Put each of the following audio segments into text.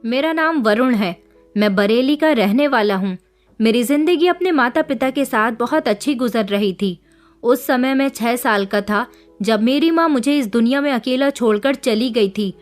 मेरा नाम वरुण है। मैं बरेली का रहने वाला हूँ। मेरी जिंदगी अपने माता पिता के साथ बहुत अच्छी गुजर रही थी। उस समय मैं 6 साल का था जब मेरी माँ मुझे इस दुनिया में अकेला छोड़कर चली गई थी।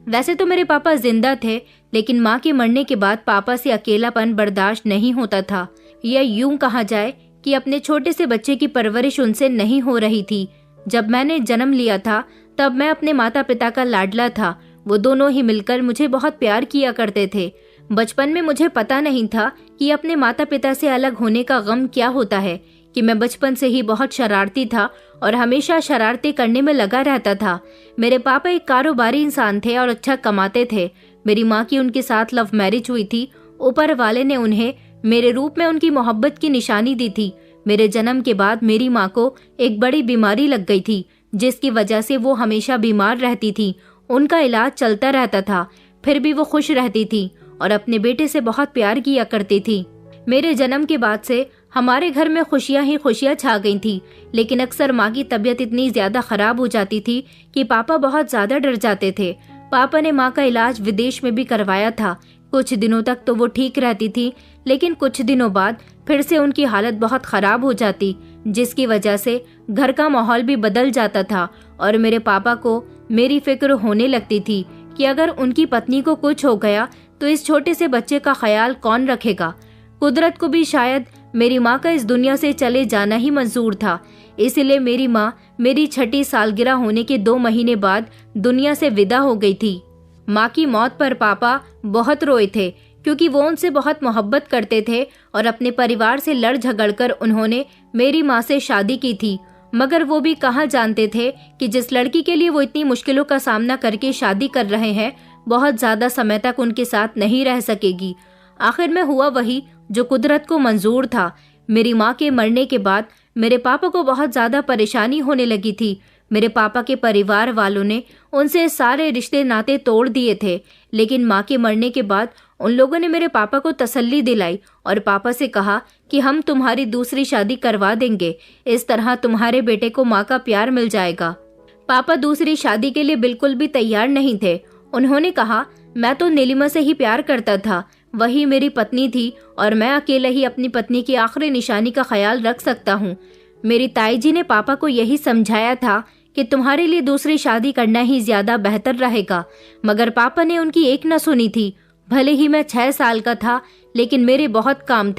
वैसे तो मेरे पापा जिंदा थे, लेकिन माँ के मरने के बाद पापा से अकेलापन बर्दाश्त नहीं होता था। यह यूं कहा जाए कि अपने छोटे से बच्चे की परवरिश उनसे नहीं हो रही थी। जब मैंने जन्म लिया था तब मैं अपने माता पिता का लाडला था। वो दोनों ही मिलकर मुझे बहुत प्यार किया करते थे। बचपन में मुझे पता नहीं था कि अपने माता पिता से अलग होने का गम क्या होता है, कि मैं बचपन से ही बहुत शरारती था और हमेशा शरारतें करने में लगा रहता था। मेरे पापा एक कारोबारी इंसान थे और अच्छा कमाते थे। मेरी माँ की उनके साथ लव मैरिज हुई थी। ऊपर वाले ने उन्हें मेरे रूप में उनकी मोहब्बत की निशानी दी थी। मेरे जन्म के बाद मेरी माँ को एक बड़ी बीमारी लग गई थी, जिसकी वजह से वो हमेशा बीमार रहती थी। उनका इलाज चलता रहता था, फिर भी वो खुश रहती थी और अपने बेटे से बहुत प्यार किया करती थी। मेरे जन्म के बाद से हमारे घर में खुशियां ही खुशियां छा गई थी, लेकिन अक्सर माँ की तबीयत इतनी ज्यादा खराब हो जाती थी कि पापा बहुत ज्यादा डर जाते थे। पापा ने माँ का इलाज विदेश में भी करवाया था। कुछ दिनों तक तो वो ठीक रहती थी, लेकिन कुछ दिनों बाद फिर से उनकी हालत बहुत खराब हो जाती, जिसकी वजह से घर का माहौल भी बदल जाता था और मेरे पापा को मेरी फिक्र होने लगती थी कि अगर उनकी पत्नी को कुछ हो गया तो इस छोटे से बच्चे का ख्याल कौन रखेगा। कुदरत को भी शायद मेरी माँ का इस दुनिया से चले जाना ही मंजूर था। इसलिए मेरी माँ मेरी 6ठी सालगिरह होने के 2 महीने बाद दुनिया से विदा हो गई थी। माँ की मौत पर पापा बहुत रोए थे, क्योंकि वो उनसे बहुत मोहब्बत करते थे और अपने परिवार से लड़ झगड़कर उन्होंने मेरी माँ से शादी की थी। मगर वो भी कहाँ जानते थे कि जिस लड़की के लिए वो इतनी मुश्किलों का सामना करके शादी कर रहे हैं, बहुत ज्यादा समय तक उनके साथ नहीं रह सकेगी। आखिर में हुआ वही जो कुदरत को मंजूर था। मेरी माँ के मरने के बाद मेरे पापा को बहुत ज्यादा परेशानी होने लगी थी। मेरे पापा के परिवार वालों ने उनसे सारे रिश्ते नाते तोड़ दिए थे, लेकिन माँ के मरने के बाद उन लोगों ने मेरे पापा को तसल्ली दिलाई और पापा से कहा कि हम तुम्हारी दूसरी शादी करवा देंगे, इस तरह तुम्हारे बेटे को माँ का प्यार मिल जाएगा। पापा दूसरी शादी के लिए बिल्कुल भी तैयार नहीं थे। उन्होंने कहा, मैं तो नीलिमा से ही प्यार करता था, वही मेरी पत्नी थी और मैं अकेला ही अपनी पत्नी की आखिरी निशानी का ख्याल रख सकता हूँ। मेरी ताई जी ने पापा को यही समझाया था कि तुम्हारे लिए दूसरी शादी करना ही ज्यादा बेहतर रहेगा, मगर पापा ने उनकी एक न सुनी थी। भले ही मैं 6 साल का था, लेकिन मेरे बहुत काम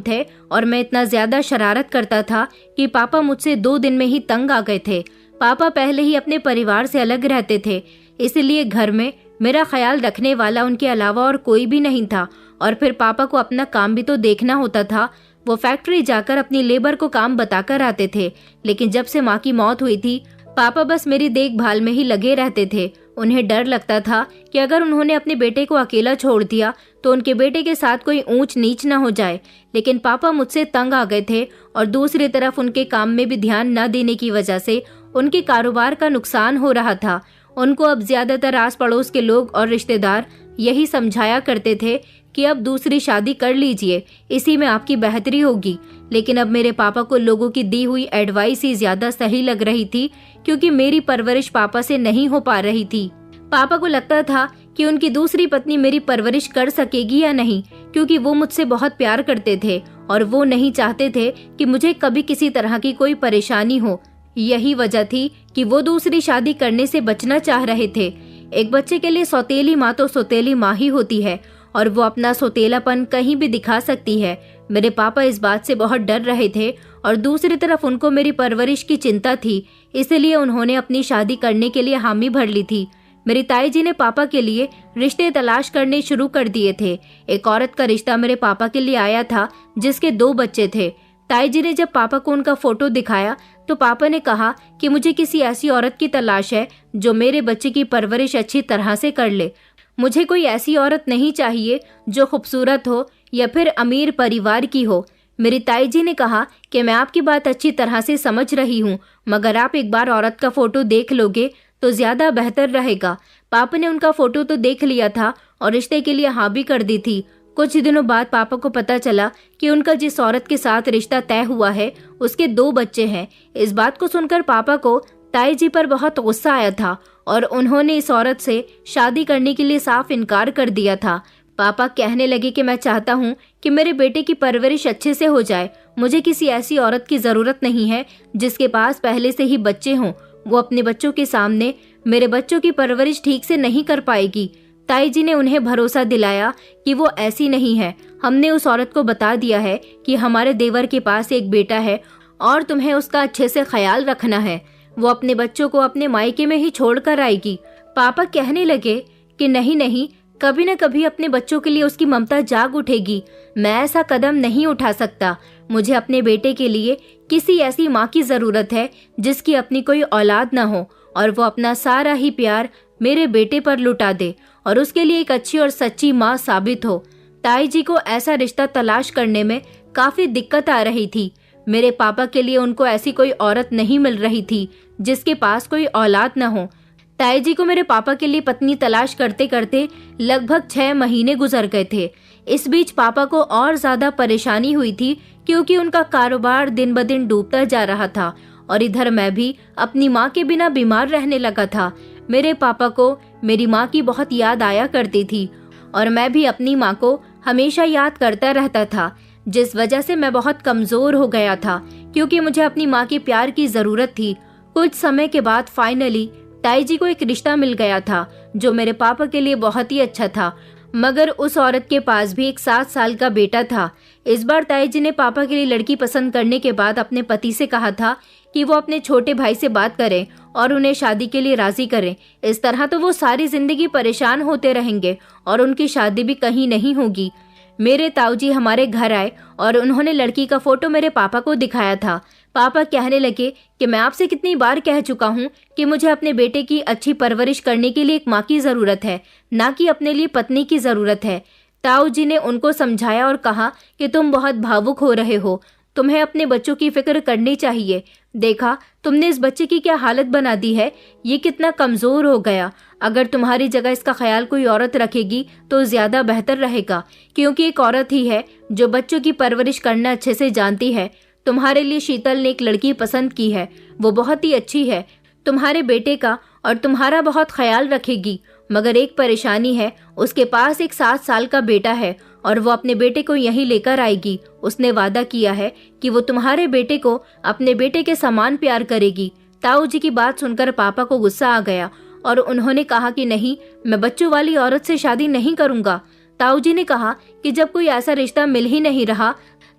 थे। और मैं इतना ज्यादा शरारत करता था कि पापा मुझसे 2 दिन में ही तंग आ गए थे। पापा पहले ही अपने परिवार से अलग रहते थे, इसलिए घर में मेरा ख्याल रखने वाला उनके अलावा और कोई भी नहीं था। और फिर पापा को अपना काम भी तो देखना होता था। वो फैक्ट्री जाकर अपनी लेबर को काम बताकर आते थे, लेकिन जब से माँ की मौत हुई थी पापा बस मेरी देखभाल में ही लगे रहते थे। उन्हें डर लगता था कि अगर उन्होंने अपने बेटे को अकेला छोड़ दिया तो उनके बेटे के साथ कोई ऊंच नीच न हो जाए। लेकिन पापा मुझसे तंग आ गए थे और दूसरी तरफ उनके काम में भी ध्यान न देने की वजह से उनके कारोबार का नुकसान हो रहा था। उनको अब ज्यादातर आस पड़ोस के लोग और रिश्तेदार यही समझाया करते थे कि अब दूसरी शादी कर लीजिए, इसी में आपकी बेहतरी होगी। लेकिन अब मेरे पापा को लोगों की दी हुई एडवाइस ही ज्यादा सही लग रही थी, क्योंकि मेरी परवरिश पापा से नहीं हो पा रही थी। पापा को लगता था कि उनकी दूसरी पत्नी मेरी परवरिश कर सकेगी या नहीं, क्योंकि वो मुझसे बहुत प्यार करते थे और वो नहीं चाहते थे कि मुझे कभी किसी तरह की कोई परेशानी हो। यही वजह थी कि वो दूसरी शादी करने से बचना चाह रहे थे। एक बच्चे के लिए सौतेली माँ तो सौतेली माँ ही होती है और वो अपना सौतेलापन कहीं भी दिखा सकती है। मेरे पापा इस बात से बहुत डर रहे थे और दूसरी तरफ उनको मेरी परवरिश की चिंता थी, इसलिए उन्होंने अपनी शादी करने के लिए हामी भर ली थी। मेरी ताई जी ने पापा के लिए रिश्ते तलाश करने शुरू कर दिए थे। एक औरत का रिश्ता मेरे पापा के लिए आया था जिसके 2 बच्चे थे। ताई जी ने जब पापा को उनका फोटो दिखाया तो पापा ने कहा कि मुझे किसी ऐसी औरत की तलाश है जो मेरे बच्चे की परवरिश अच्छी तरह से कर ले। मुझे कोई ऐसी औरत नहीं चाहिए जो खूबसूरत हो या फिर अमीर परिवार की हो। मेरी ताई जी ने कहा कि मैं आपकी बात अच्छी तरह से समझ रही हूँ, मगर आप एक बार औरत का फोटो देख लोगे तो ज्यादा बेहतर रहेगा। पापा ने उनका फोटो तो देख लिया था और रिश्ते के लिए हाँ भी कर दी थी। कुछ दिनों बाद पापा को पता चला कि उनका जिस औरत के साथ रिश्ता तय हुआ है उसके 2 बच्चे हैं। इस बात को सुनकर पापा को ताई जी पर बहुत गुस्सा आया था और उन्होंने इस औरत से शादी करने के लिए साफ इनकार कर दिया था। पापा कहने लगे कि मैं चाहता हूँ कि मेरे बेटे की परवरिश अच्छे से हो जाए। मुझे किसी ऐसी औरत की ज़रूरत नहीं है जिसके पास पहले से ही बच्चे हों। वो अपने बच्चों के सामने मेरे बच्चों की परवरिश ठीक से नहीं कर पाएगी। ताई जी ने उन्हें भरोसा दिलाया कि वो ऐसी नहीं है। हमने उस औरत को बता दिया है कि हमारे देवर के पास एक बेटा है और तुम्हें उसका अच्छे से ख्याल रखना है। वो अपने बच्चों को अपने मायके में ही छोड़ कर आएगी। पापा कहने लगे कि नहीं नहीं, कभी न कभी अपने बच्चों के लिए उसकी ममता जाग उठेगी। मैं ऐसा कदम नहीं उठा सकता। मुझे अपने बेटे के लिए किसी ऐसी माँ की ज़रूरत है जिसकी अपनी कोई औलाद न हो और वो अपना सारा ही प्यार मेरे बेटे पर लुटा दे और उसके लिए एक अच्छी और सच्ची माँ साबित हो। ताई जी को ऐसा रिश्ता तलाश करने में काफ़ी दिक्कत आ रही थी। मेरे पापा के लिए उनको ऐसी कोई औरत नहीं मिल रही थी जिसके पास कोई औलाद न हो। ताई जी को मेरे पापा के लिए पत्नी तलाश करते करते लगभग 6 महीने गुजर गए थे। इस बीच पापा को और ज़्यादा परेशानी हुई थी क्योंकि उनका कारोबार दिन ब दिन डूबता जा रहा था और इधर मैं भी अपनी माँ के बिना बीमार रहने लगा था। मेरे पापा को मेरी माँ की बहुत याद आया करती थी और मैं भी अपनी माँ को हमेशा याद करता रहता था, जिस वजह से मैं बहुत कमज़ोर हो गया था क्योंकि मुझे अपनी माँ के प्यार की ज़रूरत थी। कुछ समय के बाद फाइनली ताई जी को एक रिश्ता मिल गया था जो मेरे पापा के लिए बहुत ही अच्छा था, मगर उस औरत के पास भी एक 7 साल का बेटा था। इस बार ताई जी ने पापा के लिए लड़की पसंद करने के बाद अपने पति से कहा था कि वो अपने छोटे भाई से बात करें और उन्हें शादी के लिए राजी करें। इस तरह तो वो सारी जिंदगी परेशान होते रहेंगे और उनकी शादी भी कहीं नहीं होगी। मेरे ताऊजी हमारे घर आए और उन्होंने लड़की का फोटो मेरे पापा को दिखाया था। पापा कहने लगे कि मैं आपसे कितनी बार कह चुका हूँ कि मुझे अपने बेटे की अच्छी परवरिश करने के लिए एक माँ की ज़रूरत है, ना कि अपने लिए पत्नी की ज़रूरत है। ताऊ जी ने उनको समझाया और कहा कि तुम बहुत भावुक हो रहे हो, तुम्हें अपने बच्चों की फिक्र करनी चाहिए। देखा तुमने इस बच्चे की क्या हालत बना दी है, ये कितना कमज़ोर हो गया। अगर तुम्हारी जगह इसका ख्याल कोई औरत रखेगी तो ज़्यादा बेहतर रहेगा, क्योंकि एक औरत ही है जो बच्चों की परवरिश करना अच्छे से जानती है। तुम्हारे लिए शीतल ने एक लड़की पसंद की है, वो बहुत ही अच्छी है, तुम्हारे बेटे का और तुम्हारा बहुत ख्याल रखेगी। मगर एक परेशानी है, उसके पास एक 7 साल का बेटा है और वो अपने बेटे को यहीं लेकर आएगी। उसने वादा किया है कि वो तुम्हारे बेटे को अपने बेटे के समान प्यार करेगी। ताऊ जी की बात सुनकर पापा को गुस्सा आ गया और उन्होंने कहा कि नहीं, मैं बच्चों वाली औरत से शादी नहीं करूंगा। ताऊ जी ने कहा कि जब कोई ऐसा रिश्ता मिल ही नहीं रहा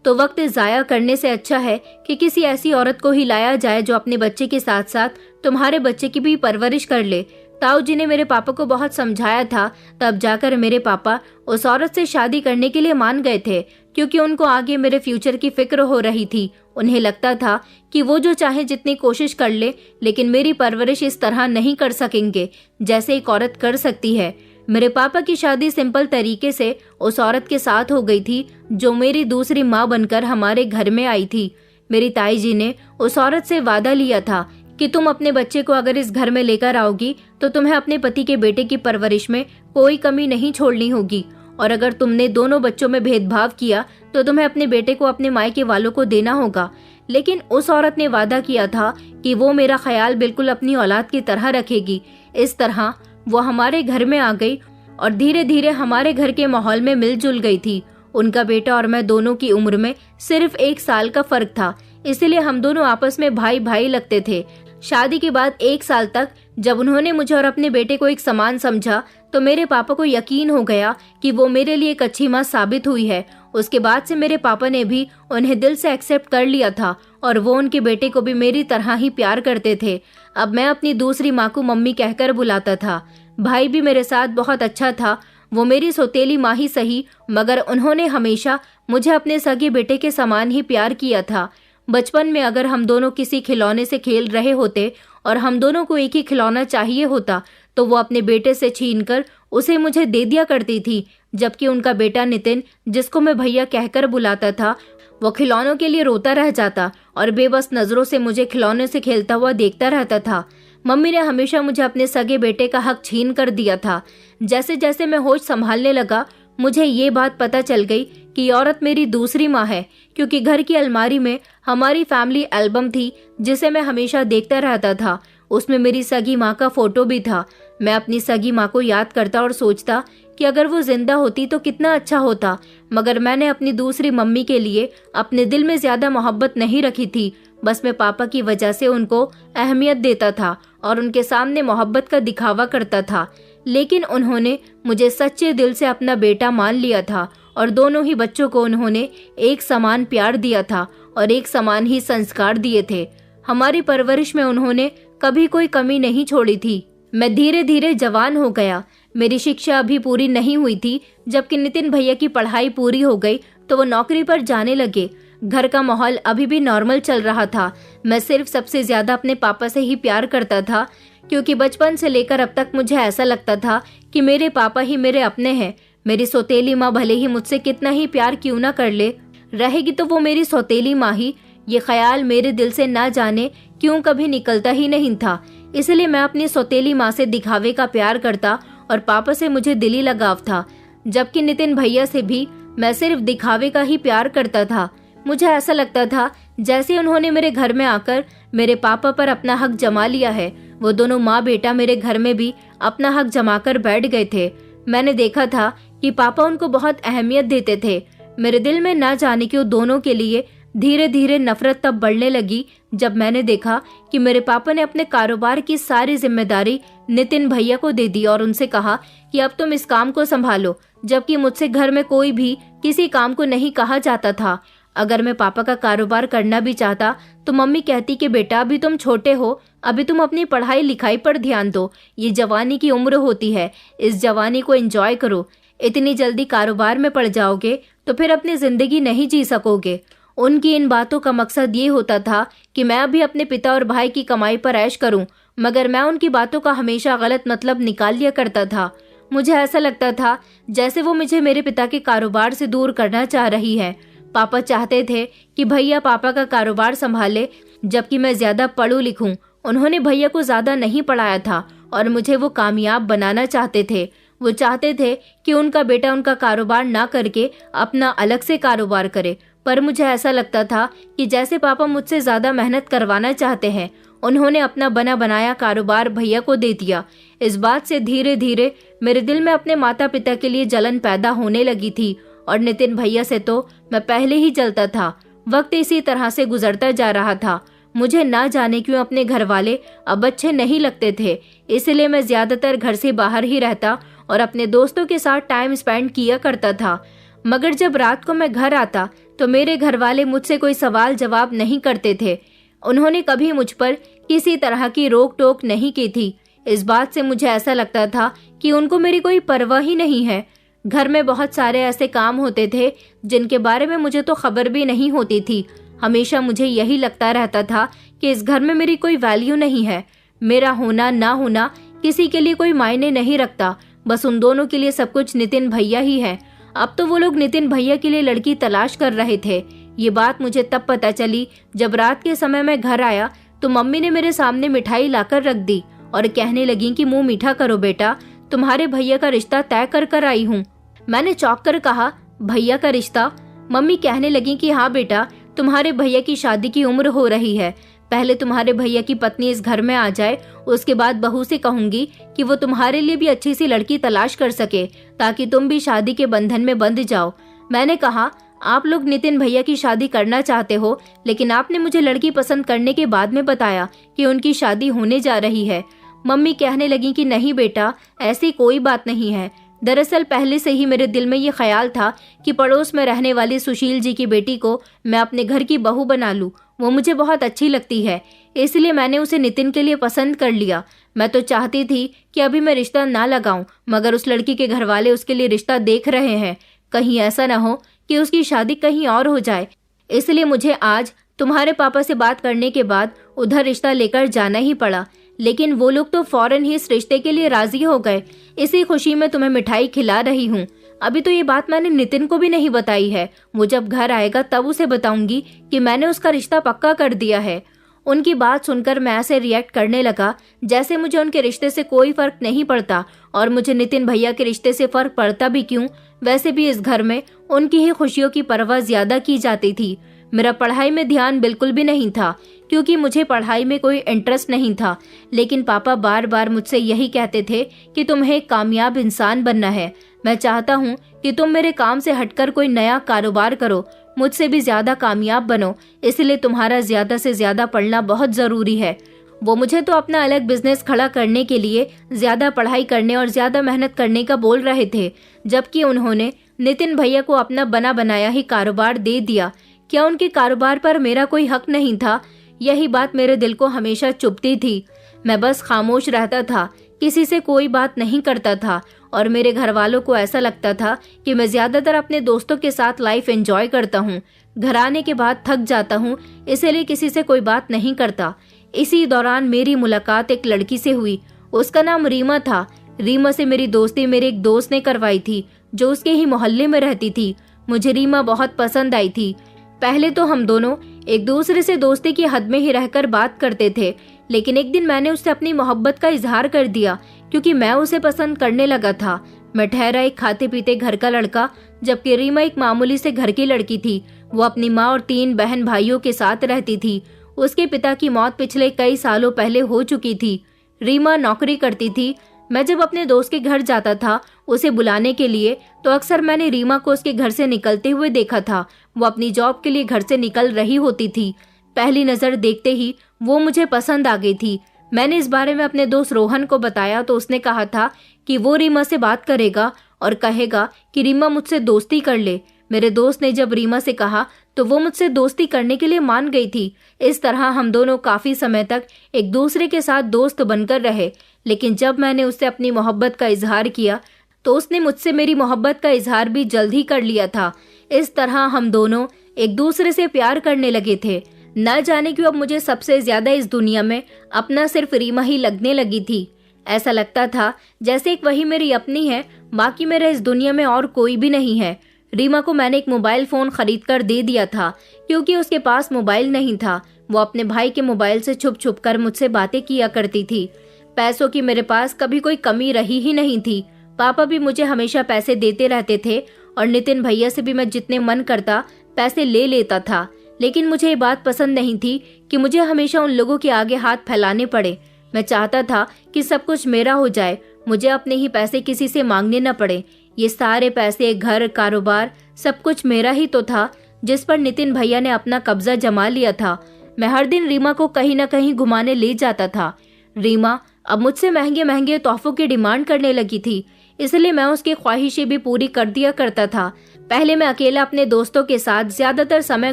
तो वक्त ज़ाया करने से अच्छा है कि किसी ऐसी औरत को ही लाया जाए जो अपने बच्चे के साथ साथ तुम्हारे बच्चे की भी परवरिश कर ले। ताऊ जी ने मेरे पापा को बहुत समझाया था, तब जाकर मेरे पापा उस औरत से शादी करने के लिए मान गए थे, क्योंकि उनको आगे मेरे फ्यूचर की फिक्र हो रही थी। उन्हें लगता था कि वो जो चाहे जितनी कोशिश कर ले, लेकिन मेरी परवरिश इस तरह नहीं कर सकेंगे जैसे एक औरत कर सकती है। मेरे पापा की शादी सिंपल तरीके से उस औरत के साथ हो गई थी जो मेरी दूसरी माँ बनकर हमारे घर में आई थी। मेरी ताई जी ने उस औरत से वादा लिया था कि तुम अपने बच्चे को अगर इस घर में लेकर आओगी तो तुम्हें अपने पति के बेटे की परवरिश में कोई कमी नहीं छोड़नी होगी, और अगर तुमने दोनों बच्चों में भेदभाव किया तो तुम्हें अपने बेटे को अपने मायके वालों को देना होगा। लेकिन उस औरत ने वादा किया था कि वो मेरा ख्याल बिल्कुल अपनी औलाद की तरह रखेगी। इस तरह वो हमारे घर में आ गई और धीरे धीरे हमारे घर के माहौल में मिलजुल गई थी। उनका बेटा और मैं दोनों की उम्र में सिर्फ 1 साल का फर्क था, इसलिए हम दोनों आपस में भाई भाई लगते थे। शादी के बाद 1 साल तक जब उन्होंने मुझे और अपने बेटे को एक समान समझा तो मेरे पापा को यकीन हो गया कि वो मेरे लिए एक अच्छी माँ साबित हुई है। उसके बाद से मेरे पापा ने भी उन्हें दिल से एक्सेप्ट कर लिया था और वो उनके बेटे को भी मेरी तरह ही प्यार करते थे। अब मैं अपनी दूसरी माँ को मम्मी कहकर बुलाता था। भाई भी मेरे साथ बहुत अच्छा था। वो मेरी सौतेली माँ ही सही, मगर उन्होंने हमेशा मुझे अपने सगे बेटे के समान ही प्यार किया था। बचपन में अगर हम दोनों किसी खिलौने से खेल रहे होते और हम दोनों को एक ही खिलौना चाहिए होता तो वो अपने बेटे से छीनकर उसे मुझे दे दिया करती थी, जबकि उनका बेटा नितिन, जिसको मैं भैया कहकर बुलाता था, वो खिलौनों के लिए रोता रह जाता और बेबस नज़रों से मुझे खिलौने से खेलता हुआ देखता रहता था। मम्मी ने हमेशा मुझे अपने सगे बेटे का हक छीन कर दिया था। जैसे जैसे मैं होश संभालने लगा मुझे ये बात पता चल गई कि औरत मेरी दूसरी माँ है, क्योंकि घर की अलमारी में हमारी फैमिली एल्बम थी जिसे मैं हमेशा देखता रहता था। उसमें मेरी सगी माँ का फोटो भी था। मैं अपनी सगी माँ को याद करता और सोचता कि अगर वो जिंदा होती तो कितना अच्छा होता, मगर मैंने अपनी दूसरी मम्मी के लिए अपने दिल में ज्यादा मोहब्बत नहीं रखी थी। बस मैं पापा की वजह से उनको अहमियत देता था और उनके सामने मोहब्बत का दिखावा करता था। लेकिन उन्होंने मुझे सच्चे दिल से अपना बेटा मान लिया था और दोनों ही बच्चों को उन्होंने एक समान प्यार दिया था और एक समान ही संस्कार दिए थे। हमारी परवरिश में उन्होंने कभी कोई कमी नहीं छोड़ी थी। मैं धीरे धीरे जवान हो गया। मेरी शिक्षा अभी पूरी नहीं हुई थी, जबकि नितिन भैया की पढ़ाई पूरी हो गई तो वो नौकरी पर जाने लगे। घर का माहौल अभी भी नॉर्मल चल रहा था। मैं सिर्फ सबसे ज्यादा अपने पापा से ही प्यार करता था, क्योंकि बचपन से लेकर अब तक मुझे ऐसा लगता था कि मेरे पापा ही मेरे अपने हैं। मेरी सौतेली माँ भले ही मुझसे कितना ही प्यार क्यों ना कर ले, रहेगी तो वो मेरी सौतेली माँ ही। ये ख्याल मेरे दिल से ना जाने क्यों कभी निकलता ही नहीं था। इसलिए मैं अपनी सौतेली माँ से दिखावे का प्यार करता और पापा से मुझे दिली लगाव था, जबकि नितिन भैया से भी मैं सिर्फ दिखावे का ही प्यार करता था। मुझे ऐसा लगता था जैसे उन्होंने मेरे घर में आकर मेरे पापा पर अपना हक जमा लिया है। वो दोनों माँ बेटा मेरे घर में भी अपना हक जमाकर बैठ गए थे। मैंने देखा था कि पापा उनको बहुत अहमियत देते थे। मेरे दिल में ना जाने क्यों दोनों के लिए धीरे धीरे नफरत तब बढ़ने लगी जब मैंने देखा कि मेरे पापा ने अपने कारोबार की सारी जिम्मेदारी नितिन भैया को दे दी और उनसे कहा कि अब तुम इस काम को संभालो, जबकि मुझसे घर में कोई भी किसी काम को नहीं कहा जाता था। अगर मैं पापा का कारोबार करना भी चाहता तो मम्मी कहती कि बेटा अभी तुम छोटे हो, अभी तुम अपनी पढ़ाई लिखाई पर ध्यान दो, ये जवानी की उम्र होती है, इस जवानी को एंजॉय करो। इतनी जल्दी कारोबार में पड़ जाओगे तो फिर अपनी जिंदगी नहीं जी सकोगे। उनकी इन बातों का मकसद ये होता था कि मैं अभी अपने पिता और भाई की कमाई पर ऐश करूं, मगर मैं उनकी बातों का हमेशा गलत मतलब निकाल लिया करता था। मुझे ऐसा लगता था जैसे वो मुझे मेरे पिता के कारोबार से दूर करना चाह रही है। पापा चाहते थे कि भैया पापा का कारोबार संभाले, जबकि मैं ज्यादा पढ़ूं लिखूं। उन्होंने भैया को ज्यादा नहीं पढ़ाया था और मुझे वो कामयाब बनाना चाहते थे। वो चाहते थे कि उनका बेटा उनका कारोबार ना करके अपना अलग से कारोबार करे, पर मुझे ऐसा लगता था कि जैसे पापा मुझसे ज्यादा मेहनत करवाना चाहते हैं। उन्होंने अपना बना बनाया कारोबार भैया को दे दिया। इस बात से धीरे धीरे मेरे दिल में अपने माता पिता के लिए जलन पैदा होने लगी थी और नितिन भैया से तो मैं पहले ही जलता था। वक्त इसी तरह से गुजरता जा रहा था। मुझे ना जाने क्यों अपने घर वाले अब अच्छे नहीं लगते थे, इसलिए मैं ज्यादातर घर से बाहर ही रहता और अपने दोस्तों के साथ टाइम स्पेंड किया करता था। मगर जब रात को मैं घर आता तो मेरे घर वाले मुझसे कोई सवाल जवाब नहीं करते थे। उन्होंने कभी मुझ पर किसी तरह की रोक टोक नहीं की थी। इस बात से मुझे ऐसा लगता था कि उनको मेरी कोई परवाह ही नहीं है। घर में बहुत सारे ऐसे काम होते थे जिनके बारे में मुझे तो खबर भी नहीं होती थी। हमेशा मुझे यही लगता रहता था कि इस घर में मेरी कोई वैल्यू नहीं है। मेरा होना ना होना किसी के लिए कोई मायने नहीं रखता, बस उन दोनों के लिए सब कुछ नितिन भैया ही है। अब तो वो लोग नितिन भैया के लिए लड़की तलाश कर रहे थे। ये बात मुझे तब पता चली जब रात के समय मैं घर आया तो मम्मी ने मेरे सामने मिठाई लाकर रख दी और कहने लगी कि मुंह मीठा करो बेटा, तुम्हारे भैया का रिश्ता तय कर कर आई हूँ। मैंने चौंक कर कहा, भैया का रिश्ता? मम्मी कहने लगी कि हाँ बेटा, तुम्हारे भैया की शादी की उम्र हो रही है। पहले तुम्हारे भैया की पत्नी इस घर में आ जाए, उसके बाद बहू से कहूंगी कि वो तुम्हारे लिए भी अच्छी सी लड़की तलाश कर सके, ताकि तुम भी शादी के बंधन में बंध जाओ। मैंने कहा, आप लोग नितिन भैया की शादी करना चाहते हो, लेकिन आपने मुझे लड़की पसंद करने के बाद में बताया कि उनकी शादी होने जा रही है। मम्मी कहने लगी कि नहीं बेटा, ऐसी कोई बात नहीं है। दरअसल पहले से ही मेरे दिल में ये ख्याल था कि पड़ोस में रहने वाली सुशील जी की बेटी को मैं अपने घर की बहू बना लूं। वो मुझे बहुत अच्छी लगती है, इसलिए मैंने उसे नितिन के लिए पसंद कर लिया। मैं तो चाहती थी कि अभी मैं रिश्ता ना लगाऊं, मगर उस लड़की के घर वाले उसके लिए रिश्ता देख रहे हैं। कहीं ऐसा ना हो कि उसकी शादी कहीं और हो जाए, इसलिए मुझे आज तुम्हारे पापा से बात करने के बाद उधर रिश्ता लेकर जाना ही पड़ा। लेकिन वो लोग तो फौरन ही इस रिश्ते के लिए राजी हो गए। इसी खुशी में तुम्हें मिठाई खिला रही हूँ। अभी तो ये बात मैंने नितिन को भी नहीं बताई है। वो जब घर आएगा तब उसे बताऊंगी कि मैंने उसका रिश्ता पक्का कर दिया है। उनकी बात सुनकर मैं ऐसे रिएक्ट करने लगा जैसे मुझे उनके रिश्ते से कोई फर्क नहीं पड़ता, और मुझे नितिन भैया के रिश्ते से फर्क पड़ता भी क्यों। वैसे भी इस घर में उनकी ही खुशियों की परवाह ज्यादा की जाती थी। मेरा पढ़ाई में ध्यान बिल्कुल भी नहीं था, क्योंकि मुझे पढ़ाई में कोई इंटरेस्ट नहीं था। लेकिन पापा बार बार मुझसे यही कहते थे कि तुम्हें एक कामयाब इंसान बनना है। मैं चाहता हूँ कि तुम मेरे काम से हटकर कोई नया कारोबार करो, मुझसे भी ज्यादा कामयाब बनो, इसलिए तुम्हारा ज्यादा से ज्यादा पढ़ना बहुत जरूरी है। वो मुझे तो अपना अलग बिजनेस खड़ा करने के लिए ज्यादा पढ़ाई करने और ज्यादा मेहनत करने का बोल रहे थे, जबकि उन्होंने नितिन भैया को अपना बना बनाया ही कारोबार दे दिया। क्या उनके कारोबार पर मेरा कोई हक नहीं था? यही बात मेरे दिल को हमेशा चुभती थी। मैं बस खामोश रहता था, किसी से कोई बात नहीं करता था और मेरे घर वालों को ऐसा लगता था कि मैं ज्यादातर अपने दोस्तों के साथ लाइफ एंजॉय करता हूँ। घर आने के बाद थक जाता हूँ, इसलिए किसी से कोई बात नहीं करता। इसी दौरान मेरी मुलाकात एक लड़की से हुई। उसका नाम रीमा था। रीमा से मेरी दोस्ती मेरे एक दोस्त ने करवाई थी जो उसके ही मोहल्ले में रहती थी। मुझे रीमा बहुत पसंद आई थी। पहले तो हम दोनों एक दूसरे से दोस्ती की हद में ही रहकर बात करते थे, लेकिन एक दिन मैंने उससे अपनी मोहब्बत का इजहार कर दिया क्योंकि मैं उसे पसंद करने लगा था। मैं ठहरा एक खाते पीते घर का लड़का, जबकि रीमा एक मामूली से घर की लड़की थी। वो अपनी माँ और 3 बहन भाइयों के साथ रहती थी। उसके पिता की मौत पिछले कई सालों पहले हो चुकी थी। रीमा नौकरी करती थी। मैं जब अपने दोस्त के घर जाता था उसे बुलाने के लिए, तो अक्सर मैंने रीमा को उसके घर से निकलते हुए देखा था। वो अपनी जॉब के लिए घर से निकल रही होती थी। पहली नजर देखते ही वो मुझे पसंद आ गई थी। मैंने इस बारे में अपने दोस्त रोहन को बताया तो उसने कहा था कि वो रीमा से बात करेगा और कहेगा कि रीमा मुझसे दोस्ती कर ले। मेरे दोस्त ने जब रीमा से कहा तो वो मुझसे दोस्ती करने के लिए मान गई थी। इस तरह हम दोनों काफी समय तक एक दूसरे के साथ दोस्त बनकर रहे। लेकिन जब मैंने उससे अपनी मोहब्बत का इजहार किया तो उसने मुझसे मेरी मोहब्बत का इजहार भी जल्द ही कर लिया था। इस तरह हम दोनों एक दूसरे से प्यार करने लगे थे। न जाने क्यों अब मुझे सबसे ज्यादा इस दुनिया में अपना सिर्फ रीमा ही लगने लगी थी। ऐसा लगता था जैसे एक वही मेरी अपनी है, बाकी मेरा इस दुनिया में और कोई भी नहीं है। रीमा को मैंने एक मोबाइल फोन खरीद कर दे दिया था क्योंकि उसके पास मोबाइल नहीं था। वो अपने भाई के मोबाइल से छुप छुप कर मुझसे बातें किया करती थी। पैसों की मेरे पास कभी कोई कमी रही ही नहीं थी। पापा भी मुझे हमेशा पैसे देते रहते थे और नितिन भैया से भी मैं जितने मन करता पैसे ले लेता था। लेकिन मुझे ये बात पसंद नहीं थी कि मुझे हमेशा उन लोगों के आगे हाथ फैलाने पड़े। मैं चाहता था कि सब कुछ मेरा हो जाए, मुझे अपने ही पैसे किसी से मांगने न पड़े। ये सारे पैसे, घर, कारोबार, सब कुछ मेरा ही तो था जिस पर नितिन भैया ने अपना कब्जा जमा लिया था। मैं हर दिन रीमा को कहीं न कहीं घुमाने ले जाता था। रीमा अब मुझसे महंगे महंगे तोहफों की डिमांड करने लगी थी, इसलिए मैं उसकी ख्वाहिशें भी पूरी कर दिया करता था। पहले मैं अकेला अपने दोस्तों के साथ ज्यादातर समय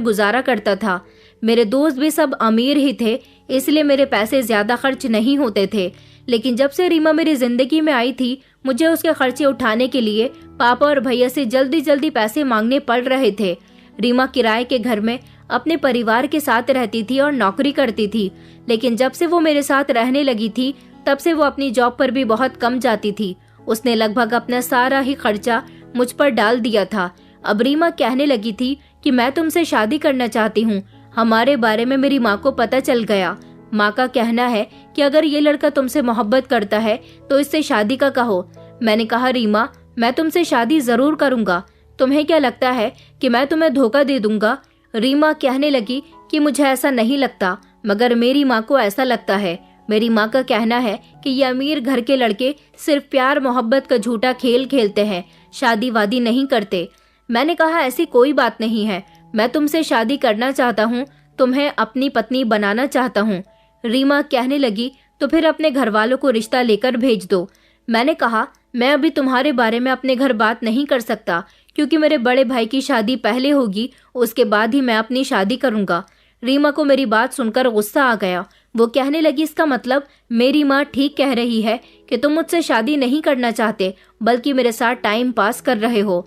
गुजारा करता था। मेरे दोस्त भी सब अमीर ही थे, इसलिए मेरे पैसे ज्यादा खर्च नहीं होते थे। लेकिन जब से रीमा मेरी जिंदगी में आई थी, मुझे उसके खर्चे उठाने के लिए पापा और भैया से जल्दी जल्दी पैसे मांगने पड़ रहे थे। रीमा किराए के घर में अपने परिवार के साथ रहती थी और नौकरी करती थी, लेकिन जब से वो मेरे साथ रहने लगी थी तब से वो अपनी जॉब पर भी बहुत कम जाती थी। उसने लगभग अपना सारा ही खर्चा मुझ पर डाल दिया था। अब रीमा कहने लगी थी कि मैं तुमसे शादी करना चाहती हूँ। हमारे बारे में मेरी माँ को पता चल गया। माँ का कहना है कि अगर ये लड़का तुमसे मोहब्बत करता है तो इससे शादी का कहो। मैंने कहा, रीमा, मैं तुमसे शादी जरूर करूंगा। तुम्हें क्या लगता है कि मैं तुम्हें धोखा दे दूंगा? रीमा कहने लगी कि मुझे ऐसा नहीं लगता, मगर मेरी माँ को ऐसा लगता है। मेरी माँ का कहना है कि ये अमीर घर के लड़के सिर्फ प्यार मोहब्बत का झूठा खेल खेलते हैं, शादी वादी नहीं करते। मैंने कहा, ऐसी कोई बात नहीं है, मैं तुमसे शादी करना चाहता हूँ, तुम्हें अपनी पत्नी बनाना चाहता हूँ। रीमा कहने लगी, तो फिर अपने घर वालों को रिश्ता लेकर भेज दो। मैंने कहा, मैं अभी तुम्हारे बारे में अपने घर बात नहीं कर सकता, क्योंकि मेरे बड़े भाई की शादी पहले होगी, उसके बाद ही मैं अपनी शादी करूंगा। रीमा को मेरी बात सुनकर गुस्सा आ गया। वो कहने लगी, इसका मतलब मेरी माँ ठीक कह रही है कि तुम मुझसे शादी नहीं करना चाहते, बल्कि मेरे साथ टाइम पास कर रहे हो।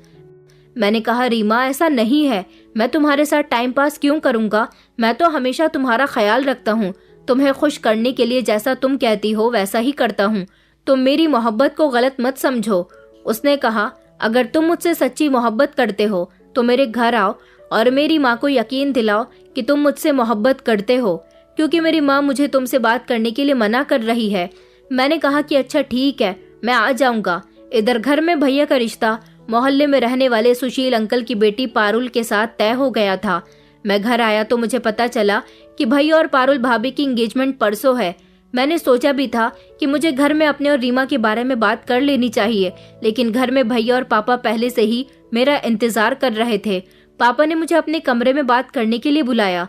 मैंने कहा, रीमा, ऐसा नहीं है, मैं तुम्हारे साथ टाइम पास क्यों करूंगा? मैं तो हमेशा तुम्हारा ख्याल रखता हूँ। तुम्हें खुश करने के लिए जैसा तुम कहती हो वैसा ही करता हूँ। तुम मेरी मोहब्बत को गलत मत समझो। उसने कहा, अगर तुम मुझसे सच्ची मोहब्बत करते हो तो मेरे घर आओ और मेरी माँ को यकीन दिलाओ कि तुम मुझसे मोहब्बत करते हो, क्योंकि मेरी माँ मुझे तुमसे बात करने के लिए मना कर रही है। मैंने कहा कि अच्छा ठीक है, मैं आ जाऊंगा। इधर घर में भैया का रिश्ता मोहल्ले में रहने वाले सुशील अंकल की बेटी पारुल के साथ तय हो गया था। मैं घर आया तो मुझे पता चला कि भैया और पारुल भाभी की एंगेजमेंट परसों है। मैंने सोचा भी था कि मुझे घर में अपने और रीमा के बारे में बात कर लेनी चाहिए, लेकिन घर में भैया और पापा पहले से ही मेरा इंतजार कर रहे थे। पापा ने मुझे अपने कमरे में बात करने के लिए बुलाया।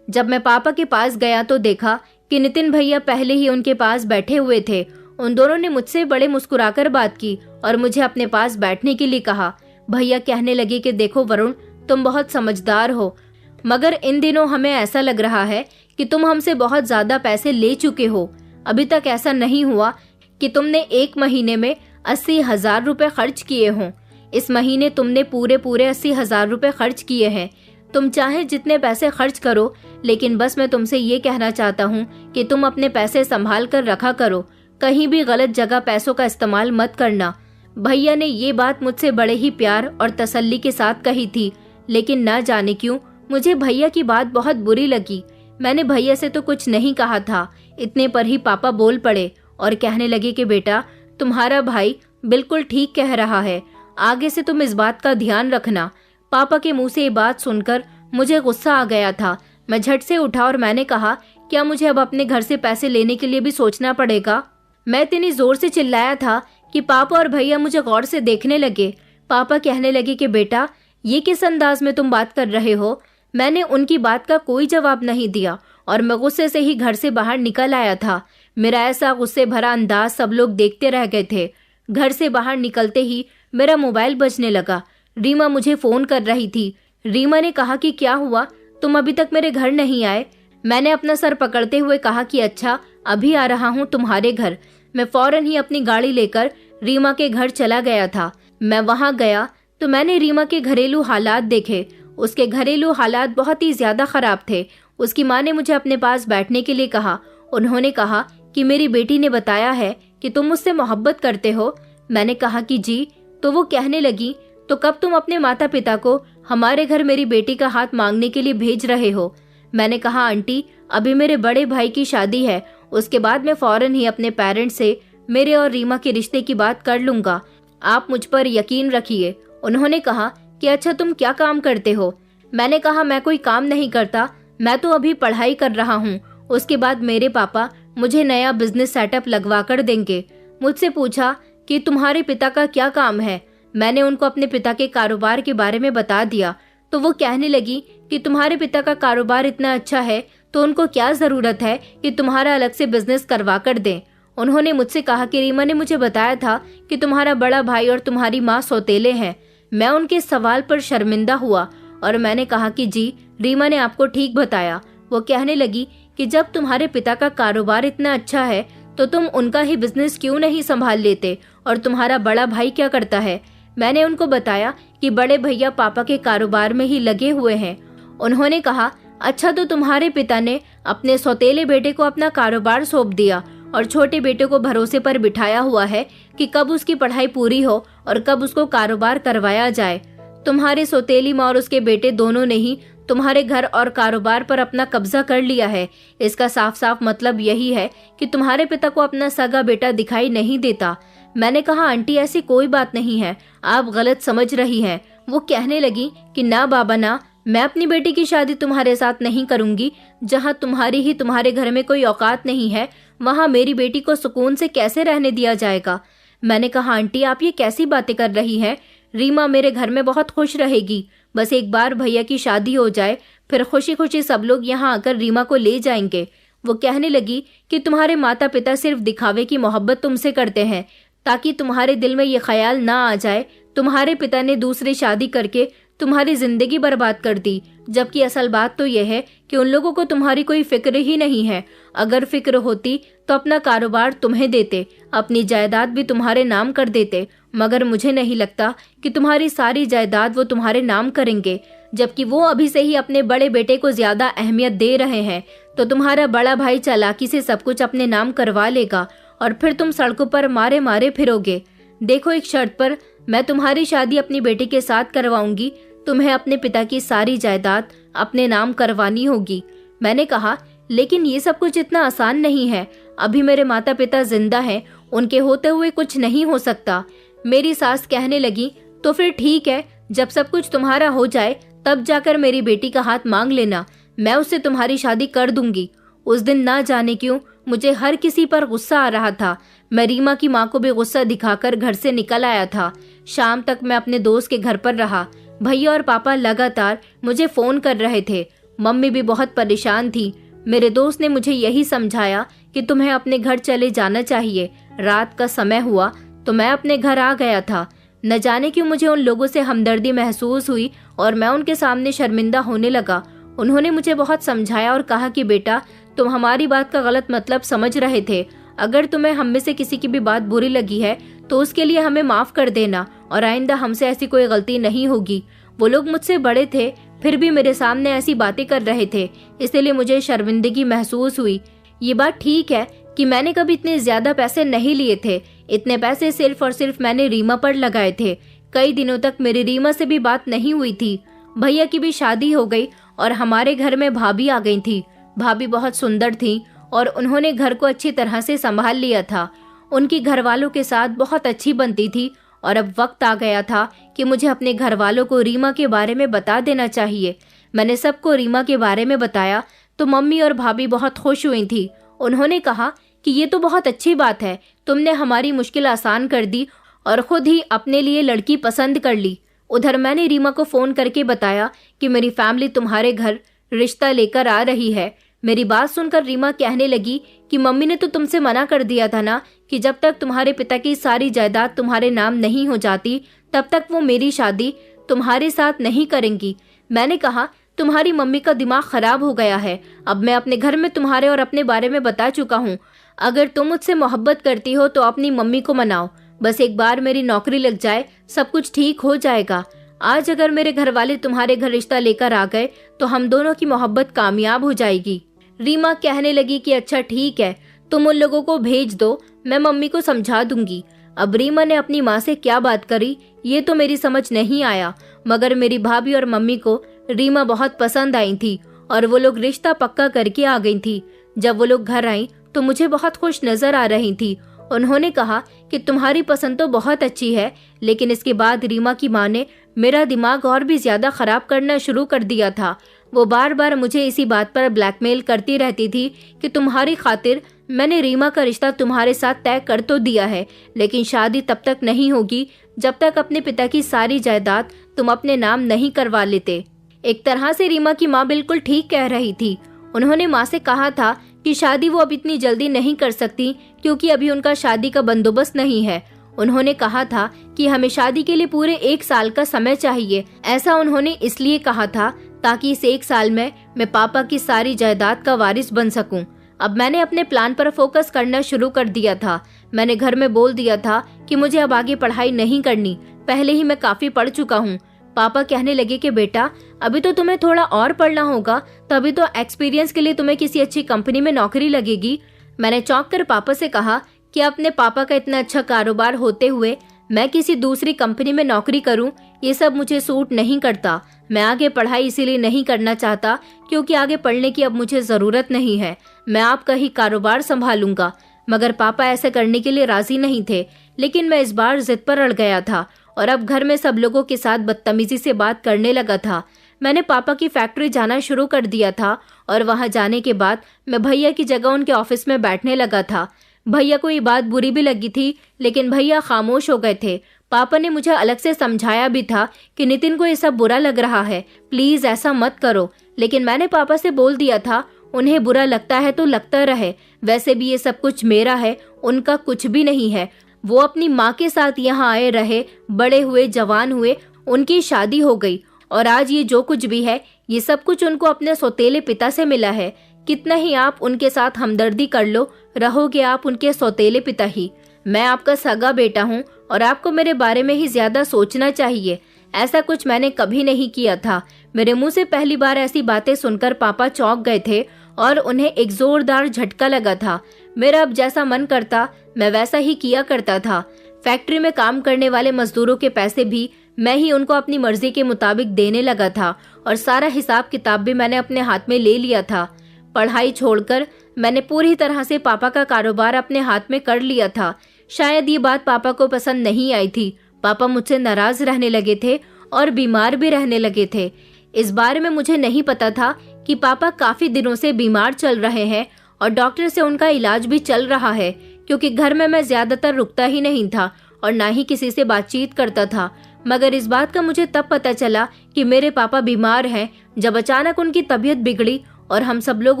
जब मैं पापा के पास गया तो देखा कि नितिन भैया पहले ही उनके पास बैठे हुए थे। उन दोनों ने मुझसे बड़े मुस्कुराकर बात की और मुझे अपने पास बैठने के लिए कहा। भैया कहने लगे कि देखो वरुण, तुम बहुत समझदार हो, मगर इन दिनों हमें ऐसा लग रहा है कि तुम हमसे बहुत ज्यादा पैसे ले चुके हो। अभी तक ऐसा नहीं हुआ कि तुमने एक महीने में 80,000 रुपए खर्च किए हों। इस महीने तुमने पूरे 80,000 रुपए खर्च किए हैं। तुम चाहे जितने पैसे खर्च करो, लेकिन बस मैं तुमसे ये कहना चाहता हूँ कि तुम अपने पैसे संभाल कर रखा करो, कहीं भी गलत जगह पैसों का इस्तेमाल मत करना। भैया ने ये बात मुझसे बड़े ही प्यार और तसल्ली के साथ कही थी, लेकिन ना जाने क्यों मुझे भैया की बात बहुत बुरी लगी। मैंने भैया से तो कुछ नहीं कहा था, इतने पर ही पापा बोल पड़े और कहने लगे कि बेटा, तुम्हारा भाई बिल्कुल ठीक कह रहा है, आगे से तुम इस बात का ध्यान रखना। पापा के मुंह से ये बात सुनकर मुझे गुस्सा आ गया था। मैं झट से उठा और मैंने कहा, क्या मुझे अब अपने घर से पैसे लेने के लिए भी सोचना पड़ेगा? मैं इतनी जोर से चिल्लाया था कि पापा और भैया मुझे गौर से देखने लगे। पापा कहने लगे कि बेटा, ये किस अंदाज में तुम बात कर रहे हो? मैंने उनकी बात का कोई जवाब नहीं दिया और मैं गुस्से से ही घर से बाहर निकल आया था। मेरा ऐसा गुस्से भरा अंदाज सब लोग देखते रह गए थे। घर से बाहर निकलते ही मेरा मोबाइल बजने लगा। रीमा मुझे फोन कर रही थी। रीमा ने कहा कि क्या हुआ, तुम अभी तक मेरे घर नहीं आए? मैंने अपना सर पकड़ते हुए कहा कि अच्छा, अभी आ रहा हूँ तुम्हारे घर। मैं फौरन ही अपनी गाड़ी लेकर रीमा के घर चला गया था। मैं वहां गया तो मैंने रीमा के घरेलू हालात देखे। उसके घरेलू हालात बहुत ही ज्यादा खराब थे। उसकी माँ ने मुझे अपने पास बैठने के लिए कहा। उन्होंने कहा कि मेरी बेटी ने बताया है कि तुम मुझसे मोहब्बत करते हो। मैंने कहा कि जी। तो वो कहने लगी, तो कब तुम अपने माता पिता को हमारे घर मेरी बेटी का हाथ मांगने के लिए भेज रहे हो? मैंने कहा, आंटी, अभी मेरे बड़े भाई की शादी है, उसके बाद मैं फौरन ही अपने पेरेंट्स से मेरे और रीमा के रिश्ते की बात कर लूंगा, आप मुझ पर यकीन रखिए। उन्होंने कहा कि अच्छा, तुम क्या काम करते हो? मैंने कहा, मैं कोई काम नहीं करता, मैं तो अभी पढ़ाई कर रहा हूँ। उसके बाद मेरे पापा मुझे नया बिजनेस सेटअप लगवा कर देंगे। मुझसे पूछा कि तुम्हारे पिता का क्या काम है? मैंने उनको अपने पिता के कारोबार के बारे में बता दिया। तो वो कहने लगी कि तुम्हारे पिता का कारोबार इतना अच्छा है तो उनको क्या जरूरत है कि तुम्हारा अलग से बिजनेस करवा कर दें। उन्होंने मुझसे कहा कि रीमा ने मुझे बताया था कि तुम्हारा बड़ा भाई और तुम्हारी माँ सौतेले हैं। मैं उनके सवाल पर शर्मिंदा हुआ और मैंने कहा कि जी, रीमा ने आपको ठीक बताया। वो कहने लगी कि जब तुम्हारे पिता का कारोबार इतना अच्छा है तो तुम उनका ही बिजनेस क्यों नहीं संभाल लेते? और तुम्हारा बड़ा भाई क्या करता है? मैंने उनको बताया कि बड़े भैया पापा के कारोबार में ही लगे हुए हैं। उन्होंने कहा, अच्छा, तो तुम्हारे पिता ने अपने सौतेले बेटे को अपना कारोबार सौंप दिया और छोटे बेटे को भरोसे पर बिठाया हुआ है कि कब उसकी पढ़ाई पूरी हो और कब उसको कारोबार करवाया जाए। तुम्हारी सौतेली माँ और उसके बेटे दोनों ने ही तुम्हारे घर और कारोबार पर अपना कब्जा कर लिया है। इसका साफ साफ मतलब यही है कि तुम्हारे पिता को अपना सगा बेटा दिखाई नहीं देता। मैंने कहा, आंटी, ऐसी कोई बात नहीं है, आप गलत समझ रही हैं। वो कहने लगी कि ना बाबा ना, मैं अपनी बेटी की शादी तुम्हारे साथ नहीं करूंगी। जहाँ तुम्हारी ही तुम्हारे घर में कोई औकात नहीं है, वहाँ मेरी बेटी को सुकून से कैसे रहने दिया जाएगा? मैंने कहा, आंटी, आप ये कैसी बातें कर रही हैं? रीमा मेरे घर में बहुत खुश रहेगी। बस एक बार भैया की शादी हो जाए, फिर खुशी खुशी सब लोग यहाँ आकर रीमा को ले जाएंगे। वो कहने लगी कि तुम्हारे माता पिता सिर्फ दिखावे की मोहब्बत तुमसे करते हैं ताकि तुम्हारे दिल में ये ख्याल ना आ जाए तुम्हारे पिता ने दूसरी शादी करके तुम्हारी जिंदगी बर्बाद कर दी, जबकि असल बात तो यह है कि उन लोगों को तुम्हारी कोई फिक्र ही नहीं है। अगर फिक्र होती तो अपना कारोबार तुम्हें देते, अपनी जायदाद भी तुम्हारे नाम कर देते, मगर मुझे नहीं लगता कि तुम्हारी सारी जायदाद वो तुम्हारे नाम करेंगे, जबकि वो अभी से ही अपने बड़े बेटे को ज्यादा अहमियत दे रहे हैं। तो तुम्हारा बड़ा भाई चालाकी से सब कुछ अपने नाम करवा लेगा और फिर तुम सड़कों पर मारे मारे फिरोगे। देखो, एक शर्त पर मैं तुम्हारी शादी अपनी बेटी के साथ करवाऊंगी, तुम्हें अपने पिता की सारी जायदाद अपने नाम करवानी होगी। मैंने कहा, लेकिन ये सब कुछ इतना आसान नहीं है। अभी मेरे माता पिता जिंदा हैं, उनके होते हुए कुछ नहीं हो सकता। मेरी सास कहने लगी, तो फिर ठीक है, जब सब कुछ तुम्हारा हो जाए तब जाकर मेरी बेटी का हाथ मांग लेना। मैं उससे तुम्हारी शादी कर दूंगी। उस दिन ना जाने क्यों मुझे हर किसी पर गुस्सा आ रहा था। मैं रीमा की माँ को भी गुस्सा दिखाकर घर से निकल आया था। शाम तक मैं अपने दोस्त के घर पर रहा। भैया और पापा लगातार मुझे फोन कर रहे थे। मम्मी भी बहुत परेशान थी। मेरे दोस्त ने मुझे यही समझाया कि तुम्हें अपने घर चले जाना चाहिए। रात का समय हुआ तो मैं अपने घर आ गया था। न जाने क्यों मुझे उन लोगों से हमदर्दी महसूस हुई और मैं उनके सामने शर्मिंदा होने लगा। उन्होंने मुझे बहुत समझाया और कहा कि बेटा, तुम हमारी बात का गलत मतलब समझ रहे थे। अगर तुम्हें हम में से किसी की भी बात बुरी लगी है तो उसके लिए हमें माफ कर देना और आइंदा हमसे ऐसी कोई गलती नहीं होगी। वो लोग मुझसे बड़े थे, फिर भी मेरे सामने ऐसी बातें कर रहे थे, इसलिए मुझे शर्मिंदगी महसूस हुई। ये बात ठीक है कि मैंने कभी इतने ज्यादा पैसे नहीं लिए थे। इतने पैसे सिर्फ और सिर्फ मैंने रीमा पर लगाए थे। कई दिनों तक मेरी रीमा से भी बात नहीं हुई थी। भैया की भी शादी हो गई और हमारे घर में भाभी आ गई थी। भाभी बहुत सुंदर थी और उन्होंने घर को अच्छी तरह से संभाल लिया था। उनकी घर वालों के साथ बहुत अच्छी बनती थी और अब वक्त आ गया था कि मुझे अपने घर वालों को रीमा के बारे में बता देना चाहिए। मैंने सबको रीमा के बारे में बताया तो मम्मी और भाभी बहुत खुश हुई थी। उन्होंने कहा कि ये तो बहुत अच्छी बात है, तुमने हमारी मुश्किल आसान कर दी और खुद ही अपने लिए लड़की पसंद कर ली। उधर मैंने रीमा को फोन करके बताया कि मेरी फैमिली तुम्हारे घर रिश्ता लेकर आ रही है। मेरी बात सुनकर रीमा कहने लगी कि मम्मी ने तो तुमसे मना कर दिया था ना कि जब तक तुम्हारे पिता की सारी जायदाद तुम्हारे नाम नहीं हो जाती तब तक वो मेरी शादी तुम्हारे साथ नहीं करेंगी। मैंने कहा, तुम्हारी मम्मी का दिमाग खराब हो गया है। अब मैं अपने घर में तुम्हारे और अपने बारे में बता चुका हूँ। अगर तुम मुझसे मोहब्बत करती हो तो अपनी मम्मी को मनाओ। बस एक बार मेरी नौकरी लग जाए, सब कुछ ठीक हो जाएगा। आज अगर मेरे घर वाले तुम्हारे घर रिश्ता लेकर आ गए तो हम दोनों की मोहब्बत कामयाब हो जाएगी। रीमा कहने लगी कि अच्छा ठीक है, तुम उन लोगों को भेज दो, मैं मम्मी को समझा दूंगी। अब रीमा ने अपनी माँ से क्या बात करी ये तो मेरी समझ नहीं आया, मगर मेरी भाभी और मम्मी को रीमा बहुत पसंद आई थी और वो लोग रिश्ता पक्का करके आ गई थी। जब वो लोग घर आई तो मुझे बहुत खुश नजर आ रही थी। उन्होंने कहा कि तुम्हारी पसंद तो बहुत अच्छी है, लेकिन इसके बाद रीमा की माँ ने मेरा दिमाग और भी ज्यादा खराब करना शुरू कर दिया था। वो बार बार मुझे इसी बात पर ब्लैकमेल करती रहती थी कि तुम्हारी खातिर मैंने रीमा का रिश्ता तुम्हारे साथ तय कर तो दिया है, लेकिन शादी तब तक नहीं होगी जब तक अपने पिता की सारी जायदाद तुम अपने नाम नहीं करवा लेते। एक तरह से रीमा की माँ बिल्कुल ठीक कह रही थी। उन्होंने माँ से कहा था कि शादी वो अब इतनी जल्दी नहीं कर सकती क्योंकि अभी उनका शादी का बंदोबस्त नहीं है। उन्होंने कहा था कि हमें शादी के लिए पूरे 1 साल का समय चाहिए। ऐसा उन्होंने इसलिए कहा था ताकि इस 1 साल में मैं पापा की सारी जायदाद का वारिस बन सकूं। अब मैंने अपने प्लान पर फोकस करना शुरू कर दिया था। मैंने घर में बोल दिया था कि मुझे अब आगे पढ़ाई नहीं करनी, पहले ही मैं काफी पढ़ चुका हूँ। पापा कहने लगे कि बेटा, अभी तो तुम्हें थोड़ा और पढ़ना होगा, तभी तो एक्सपीरियंस के लिए तुम्हें किसी अच्छी कंपनी में नौकरी लगेगी। मैंने चौंक कर पापा से कहा कि अपने पापा का इतना अच्छा कारोबार होते हुए मैं किसी दूसरी कंपनी में नौकरी करूं, ये सब मुझे सूट नहीं करता। मैं आगे पढ़ाई इसीलिए नहीं करना चाहता क्योंकि आगे पढ़ने की अब मुझे जरूरत नहीं है। मैं आपका ही कारोबार संभालूंगा। मगर पापा ऐसा करने के लिए राजी नहीं थे, लेकिन मैं इस बार जिद पर अड़ गया था और अब घर में सब लोगों के साथ बदतमीजी से बात करने लगा था। मैंने पापा की फैक्ट्री जाना शुरू कर दिया था और वहां जाने के बाद मैं भैया की जगह उनके ऑफिस में बैठने लगा था। भैया को ये बात बुरी भी लगी थी, लेकिन भैया खामोश हो गए थे। पापा ने मुझे अलग से समझाया भी था कि नितिन को ये सब बुरा लग रहा है, प्लीज ऐसा मत करो, लेकिन मैंने पापा से बोल दिया था उन्हें बुरा लगता है तो लगता रहे, वैसे भी ये सब कुछ मेरा है, उनका कुछ भी नहीं है। वो अपनी माँ के साथ यहाँ आए रहे, बड़े हुए, जवान हुए, उनकी शादी हो गई और आज ये जो कुछ भी है ये सब कुछ उनको अपने सौतेले पिता से मिला है। कितना ही आप उनके साथ हमदर्दी कर लो, रहोगे आप उनके सौतेले पिता ही। मैं आपका सगा बेटा हूँ और आपको मेरे बारे में ही ज्यादा सोचना चाहिए। ऐसा कुछ मैंने कभी नहीं किया था। मेरे मुंह से पहली बार ऐसी बातें सुनकर पापा चौंक गए थे और उन्हें एक जोरदार झटका लगा था। मेरा अब जैसा मन करता मैं वैसा ही किया करता था। फैक्ट्री में काम करने वाले मजदूरों के पैसे भी मैं ही उनको अपनी मर्जी के मुताबिक देने लगा था और सारा हिसाब किताब भी मैंने अपने हाथ में ले लिया था। पढ़ाई छोड़कर मैंने पूरी तरह से पापा का कारोबार अपने हाथ में कर लिया था। शायद ये बात पापा को पसंद नहीं आई थी। पापा मुझसे नाराज रहने लगे थे और बीमार भी रहने लगे थे। इस बारे में मुझे नहीं पता था कि पापा काफी दिनों से बीमार चल रहे हैं और डॉक्टर से उनका इलाज भी चल रहा है, क्योंकि घर में मैं ज्यादातर रुकता ही नहीं था और ना ही किसी से बातचीत करता था। मगर इस बात का मुझे तब पता चला कि मेरे पापा बीमार हैं जब अचानक उनकी तबीयत बिगड़ी और हम सब लोग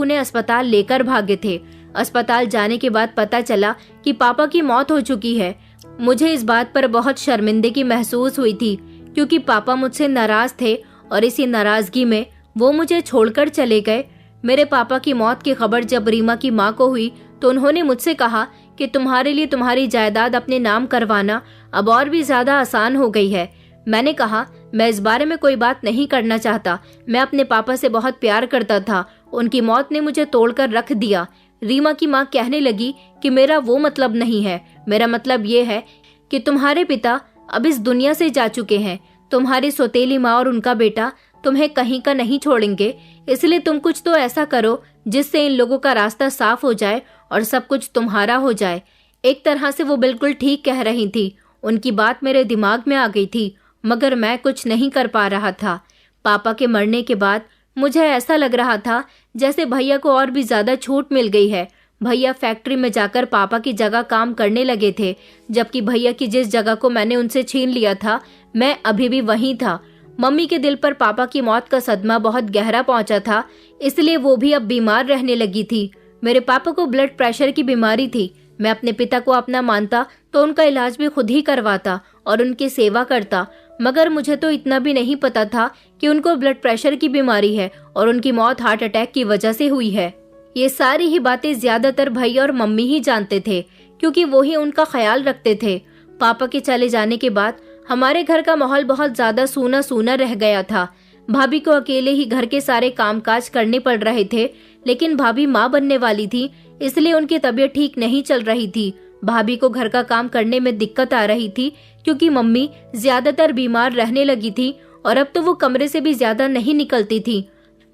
उन्हें अस्पताल लेकर भागे थे। अस्पताल जाने के बाद पता चला कि पापा की मौत हो चुकी है। मुझे इस बात पर बहुत शर्मिंदगी महसूस हुई थी, क्योंकि पापा मुझसे नाराज थे और इसी नाराजगी में वो मुझे छोड़कर चले गए। मेरे पापा की मौत की खबर जब रीमा की माँ को हुई तो उन्होंने मुझसे कहा कि तुम्हारे लिए तुम्हारी जायदाद अपने नाम करवाना अब और भी ज्यादा आसान हो गई है। मैंने कहा, मैं इस बारे में कोई बात नहीं करना चाहता। मैं अपने पापा से बहुत प्यार करता था। उनकी मौत ने मुझे तोड़कर रख दिया। रीमा की माँ कहने लगी कि मेरा वो मतलब नहीं है। मेरा मतलब ये है कि तुम्हारे पिता अब इस दुनिया से जा चुके हैं। तुम्हारी सौतेली माँ और उनका बेटा तुम्हें कहीं का नहीं छोड़ेंगे। इसलिए तुम कुछ तो ऐसा करो जिससे इन लोगों का रास्ता साफ हो जाए और सब कुछ तुम्हारा हो जाए। एक तरह से वो बिल्कुल ठीक कह रही थी। उनकी बात मेरे दिमाग में आ गई थी, मगर मैं कुछ नहीं कर पा रहा था। पापा के मरने के बाद मुझे ऐसा लग रहा था जैसे भैया को और भी ज्यादा छूट मिल गई है। भैया फैक्ट्री में जाकर पापा की जगह काम करने लगे थे, जबकि भैया की जिस जगह को मैंने उनसे छीन लिया था मैं अभी भी वहीं था। मम्मी के दिल पर पापा की मौत का सदमा बहुत गहरा पहुंचा था, इसलिए वो भी अब बीमार रहने लगी थी। मेरे पापा को ब्लड प्रेशर की बीमारी थी। मैं अपने पिता को अपना मानता तो उनका इलाज भी खुद ही करवाता और उनकी सेवा करता, मगर मुझे तो इतना भी नहीं पता था कि उनको ब्लड प्रेशर की बीमारी है और उनकी मौत हार्ट अटैक की वजह से हुई है। ये सारी ही बातें ज्यादातर भैया और मम्मी ही जानते थे, क्योंकि वो ही उनका ख्याल रखते थे। पापा के चले जाने के बाद हमारे घर का माहौल बहुत ज्यादा सूना सूना रह गया था। भाभी को अकेले ही घर के सारे कामकाज करने पड़ रहे थे, लेकिन भाभी माँ बनने वाली थी, इसलिए उनकी तबीयत ठीक नहीं चल रही थी। भाभी को घर का काम करने में दिक्कत आ रही थी, क्योंकि मम्मी ज्यादातर बीमार रहने लगी थी और अब तो वो कमरे से भी ज्यादा नहीं निकलती थी।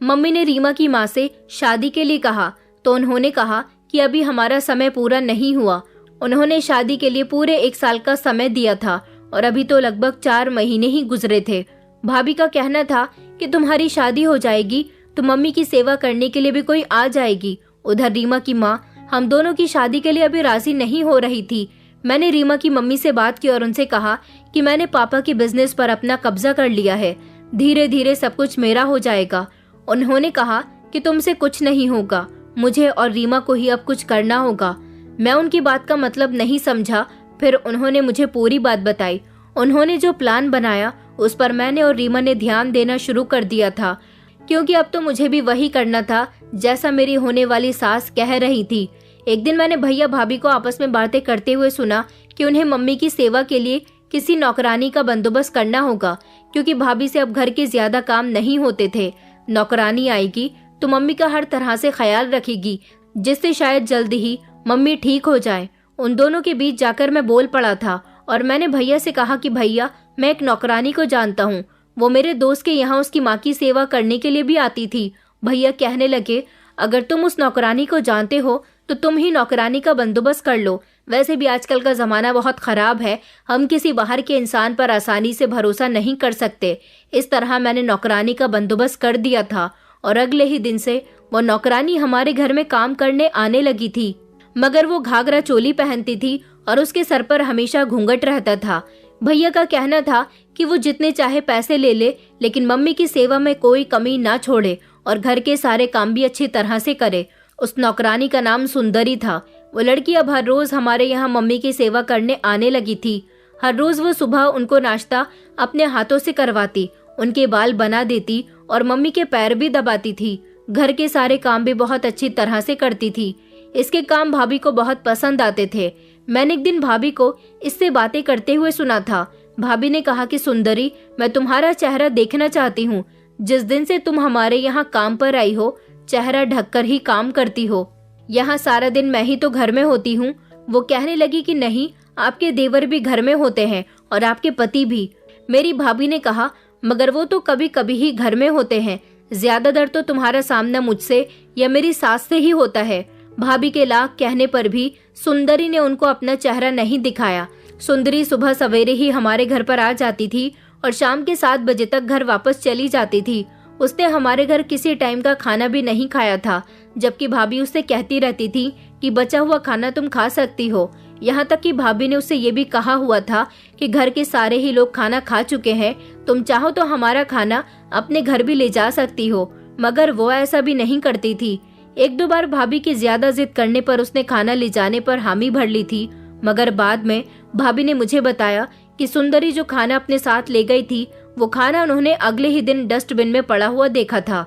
मम्मी ने रीमा की माँ से शादी के लिए कहा तो उन्होंने कहा कि अभी हमारा समय पूरा नहीं हुआ। उन्होंने शादी के लिए पूरे 1 साल का समय दिया था और अभी तो लगभग 4 महीने ही गुजरे थे। भाभी का कहना था कि तुम्हारी शादी हो जाएगी तो मम्मी की सेवा करने के लिए भी कोई आ जाएगी। उधर रीमा की माँ हम दोनों की शादी के लिए अभी राजी नहीं हो रही थी। मैंने रीमा की मम्मी से बात की और उनसे कहा कि मैंने पापा के बिजनेस पर अपना कब्जा कर लिया है, धीरे धीरे सब कुछ मेरा हो जाएगा। उन्होंने कहा कि तुमसे कुछ नहीं होगा, मुझे और रीमा को ही अब कुछ करना होगा। मैं उनकी बात का मतलब नहीं समझा। फिर उन्होंने मुझे पूरी बात बताई। उन्होंने जो प्लान बनाया उस पर मैंने और रीमा ने ध्यान देना शुरू कर दिया था, क्योंकि अब तो मुझे भी वही करना था जैसा मेरी होने वाली सास कह रही थी। एक दिन मैंने भैया भाभी को आपस में बातें करते हुए सुना कि उन्हें मम्मी की सेवा के लिए किसी नौकरानी का बंदोबस्त करना होगा, क्योंकि भाभी से अब घर के ज्यादा काम नहीं होते थे। नौकरानी आएगी तो मम्मी का हर तरह से ख्याल रखेगी, जिससे शायद जल्दी ही मम्मी ठीक हो जाए। उन दोनों के बीच जाकर मैं बोल पड़ा था और मैंने भैया से कहा कि भैया, मैं एक नौकरानी को जानता हूँ, वो मेरे दोस्त के यहाँ उसकी माँ की सेवा करने के लिए भी आती थी। भैया कहने लगे, अगर तुम उस नौकरानी को जानते हो तो तुम ही नौकरानी का बंदोबस्त कर लो। वैसे भी आजकल का जमाना बहुत खराब है, हम किसी बाहर के इंसान पर आसानी से भरोसा नहीं कर सकते। इस तरह मैंने नौकरानी का बंदोबस्त कर दिया था और अगले ही दिन से वो नौकरानी हमारे घर में काम करने आने लगी थी। मगर वो घाघरा चोली पहनती थी और उसके सर पर हमेशा घूंघट रहता था। भैया का कहना था कि वो जितने चाहे पैसे ले ले, लेकिन मम्मी की सेवा में कोई कमी ना छोड़े और घर के सारे काम भी अच्छी तरह से करे। उस नौकरानी का नाम सुंदरी था। वो लड़की अब हर रोज हमारे यहाँ मम्मी की सेवा करने आने लगी थी। हर रोज वो सुबह उनको नाश्ता अपने हाथों से करवाती, उनके बाल बना देती और मम्मी के पैर भी दबाती थी। घर के सारे काम भी बहुत अच्छी तरह से करती थी। इसके काम भाभी को बहुत पसंद आते थे। मैंने एक दिन भाभी को इससे बातें करते हुए सुना था। भाभी ने कहा कि सुंदरी, मैं तुम्हारा चेहरा देखना चाहती हूँ। जिस दिन से तुम हमारे यहाँ काम पर आई हो, चेहरा ढककर ही काम करती हो। यहाँ सारा दिन मैं ही तो घर में होती हूँ। वो कहने लगी कि नहीं, आपके देवर भी घर में होते हैं और आपके पति भी। मेरी भाभी ने कहा, मगर वो तो कभी कभी ही घर में होते हैं, ज्यादातर तो तुम्हारा सामना मुझसे या मेरी सास से ही होता है। भाभी के लाख कहने पर भी सुंदरी ने उनको अपना चेहरा नहीं दिखाया। सुंदरी सुबह सवेरे ही हमारे घर पर आ जाती थी और शाम के 7 बजे तक घर वापस चली जाती थी। उसने हमारे घर किसी टाइम का खाना भी नहीं खाया था, जबकि भाभी उससे कहती रहती थी कि बचा हुआ खाना तुम खा सकती हो। यहाँ तक कि भाभी ने उससे ये भी कहा हुआ था कि घर के सारे ही लोग खाना खा चुके हैं, तुम चाहो तो हमारा खाना अपने घर भी ले जा सकती हो, मगर वो ऐसा भी नहीं करती थी। एक दो बार भाभी की ज्यादा जिद करने पर उसने खाना ले जाने पर हामी भर ली थी, मगर बाद में भाभी ने मुझे बताया कि सुंदरी जो खाना अपने साथ ले गई थी, वो खाना उन्होंने अगले ही दिन डस्टबिन में पड़ा हुआ देखा था।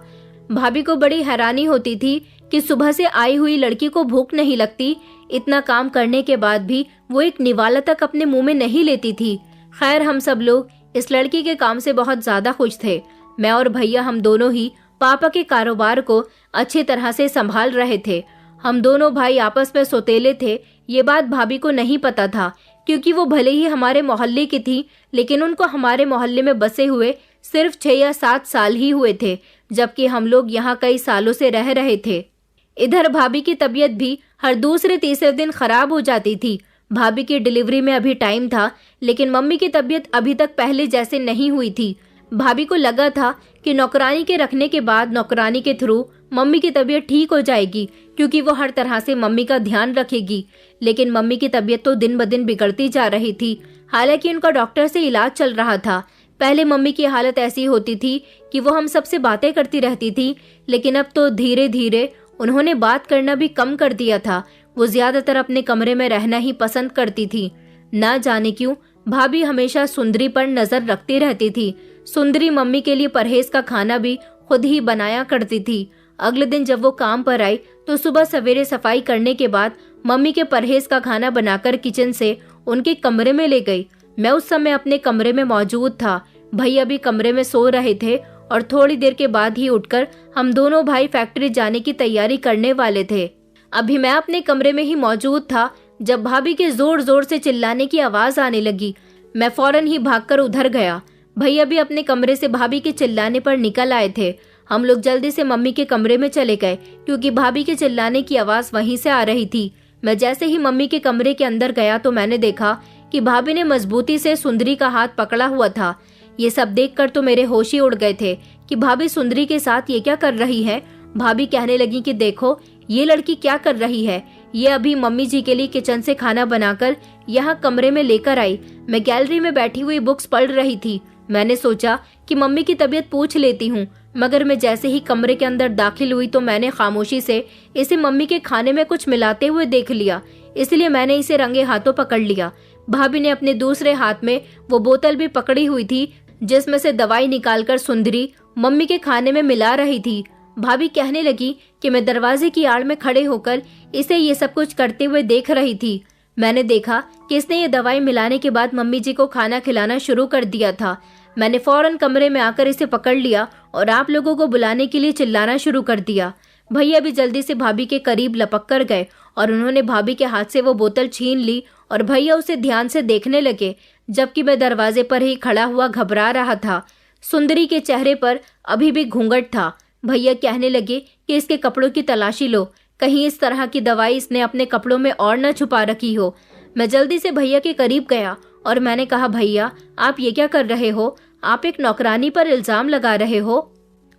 भाभी को बड़ी हैरानी होती थी कि सुबह से आई हुई लड़की को भूख नहीं लगती, इतना काम करने के बाद भी वो एक निवाला तक अपने मुंह में नहीं लेती थी। खैर, हम सब लोग इस लड़की के काम से बहुत ज्यादा खुश थे। मैं और भैया हम दोनों ही पापा के कारोबार को अच्छी तरह से संभाल रहे थे। हम दोनों भाई आपस में सौतेले थे। ये बात भाभी को नहीं पता था, क्योंकि वो भले ही हमारे मोहल्ले की थी, लेकिन उनको हमारे मोहल्ले में बसे हुए सिर्फ 6 या 7 साल ही हुए थे, जबकि हम लोग यहाँ कई सालों से रह रहे थे। इधर भाभी की तबीयत भी हर दूसरे तीसरे दिन खराब हो जाती थी। भाभी की डिलीवरी में अभी टाइम था, लेकिन मम्मी की तबीयत अभी तक पहले जैसे नहीं हुई थी। भाभी को लगा था कि नौकरानी के रखने के बाद नौकरानी के थ्रू मम्मी की तबीयत ठीक हो जाएगी, क्योंकि वो हर तरह से मम्मी का ध्यान रखेगी। लेकिन मम्मी की तबीयत तो दिन ब दिन बिगड़ती जा रही थी। हालांकि उनका डॉक्टर से इलाज चल रहा था। पहले मम्मी की हालत ऐसी होती थी कि वो हम सबसे बातें करती रहती थी, लेकिन अब तो धीरे धीरे उन्होंने बात करना भी कम कर दिया था। वो ज्यादातर अपने कमरे में रहना ही पसंद करती थी। ना जाने क्यों भाभी हमेशा सुंदरी पर नजर रखती रहती थी। सुंदरी मम्मी के लिए परहेज का खाना भी खुद ही बनाया करती थी। अगले दिन जब वो काम पर आई तो सुबह सवेरे सफाई करने के बाद मम्मी के परहेज का खाना बनाकर किचन से उनके कमरे में ले गई। मैं उस समय अपने कमरे में मौजूद था। भैया भी कमरे में सो रहे थे और थोड़ी देर के बाद ही उठकर हम दोनों भाई फैक्ट्री जाने की तैयारी करने वाले थे। अभी मैं अपने कमरे में ही मौजूद था जब भाभी के जोर जोर से चिल्लाने की आवाज आने लगी। मैं फौरन ही भागकर उधर गया। भैया भी अपने कमरे से भाभी के चिल्लाने पर निकल आए थे। हम लोग जल्दी से मम्मी के कमरे में चले गए, क्योंकि भाभी के चिल्लाने की आवाज वहीं से आ रही थी। मैं जैसे ही मम्मी के कमरे के अंदर गया तो मैंने देखा कि भाभी ने मजबूती से सुंदरी का हाथ पकड़ा हुआ था। ये सब देखकर तो मेरे होश ही उड़ गए थे कि भाभी सुंदरी के साथ ये क्या कर रही है। भाभी कहने लगी कि देखो ये लड़की क्या कर रही है। ये अभी मम्मी जी के लिए किचन से खाना बनाकर यहाँ कमरे में लेकर आई। मैं गैलरी में बैठी हुई बुक्स पढ़ रही थी। मैंने सोचा कि मम्मी की तबीयत पूछ लेती हूँ, मगर मैं जैसे ही कमरे के अंदर दाखिल हुई तो मैंने खामोशी से इसे मम्मी के खाने में कुछ मिलाते हुए देख लिया, इसलिए मैंने इसे रंगे हाथों पकड़ लिया। भाभी ने अपने दूसरे हाथ में वो बोतल भी पकड़ी हुई थी जिसमें से दवाई निकालकर सुंदरी मम्मी के खाने में मिला रही थी। भाभी कहने लगी कि मैं दरवाजे की आड़ में खड़े होकर इसे ये सब कुछ करते हुए देख रही थी। मैंने देखा कि इसने ये दवाई मिलाने के बाद मम्मी जी को खाना खिलाना शुरू कर दिया था। मैंने फौरन कमरे में आकर इसे पकड़ लिया और आप लोगों को बुलाने के लिए चिल्लाना शुरू कर दिया। भैया भी जल्दी से भाभी के करीब लपक कर गए और उन्होंने भाभी के हाथ से वो बोतल छीन ली और भैया उसे ध्यान से देखने लगे, जबकि मैं दरवाजे पर ही खड़ा हुआ घबरा रहा था। सुंदरी के चेहरे पर अभी भी घूंघट था। भैया कहने लगे कि इसके कपड़ों की तलाशी लो, कहीं इस तरह की दवाई इसने अपने कपड़ों में और न छुपा रखी हो। मैं जल्दी से भैया के करीब गया और मैंने कहा, भैया आप ये क्या कर रहे हो? आप एक नौकरानी पर इल्जाम लगा रहे हो।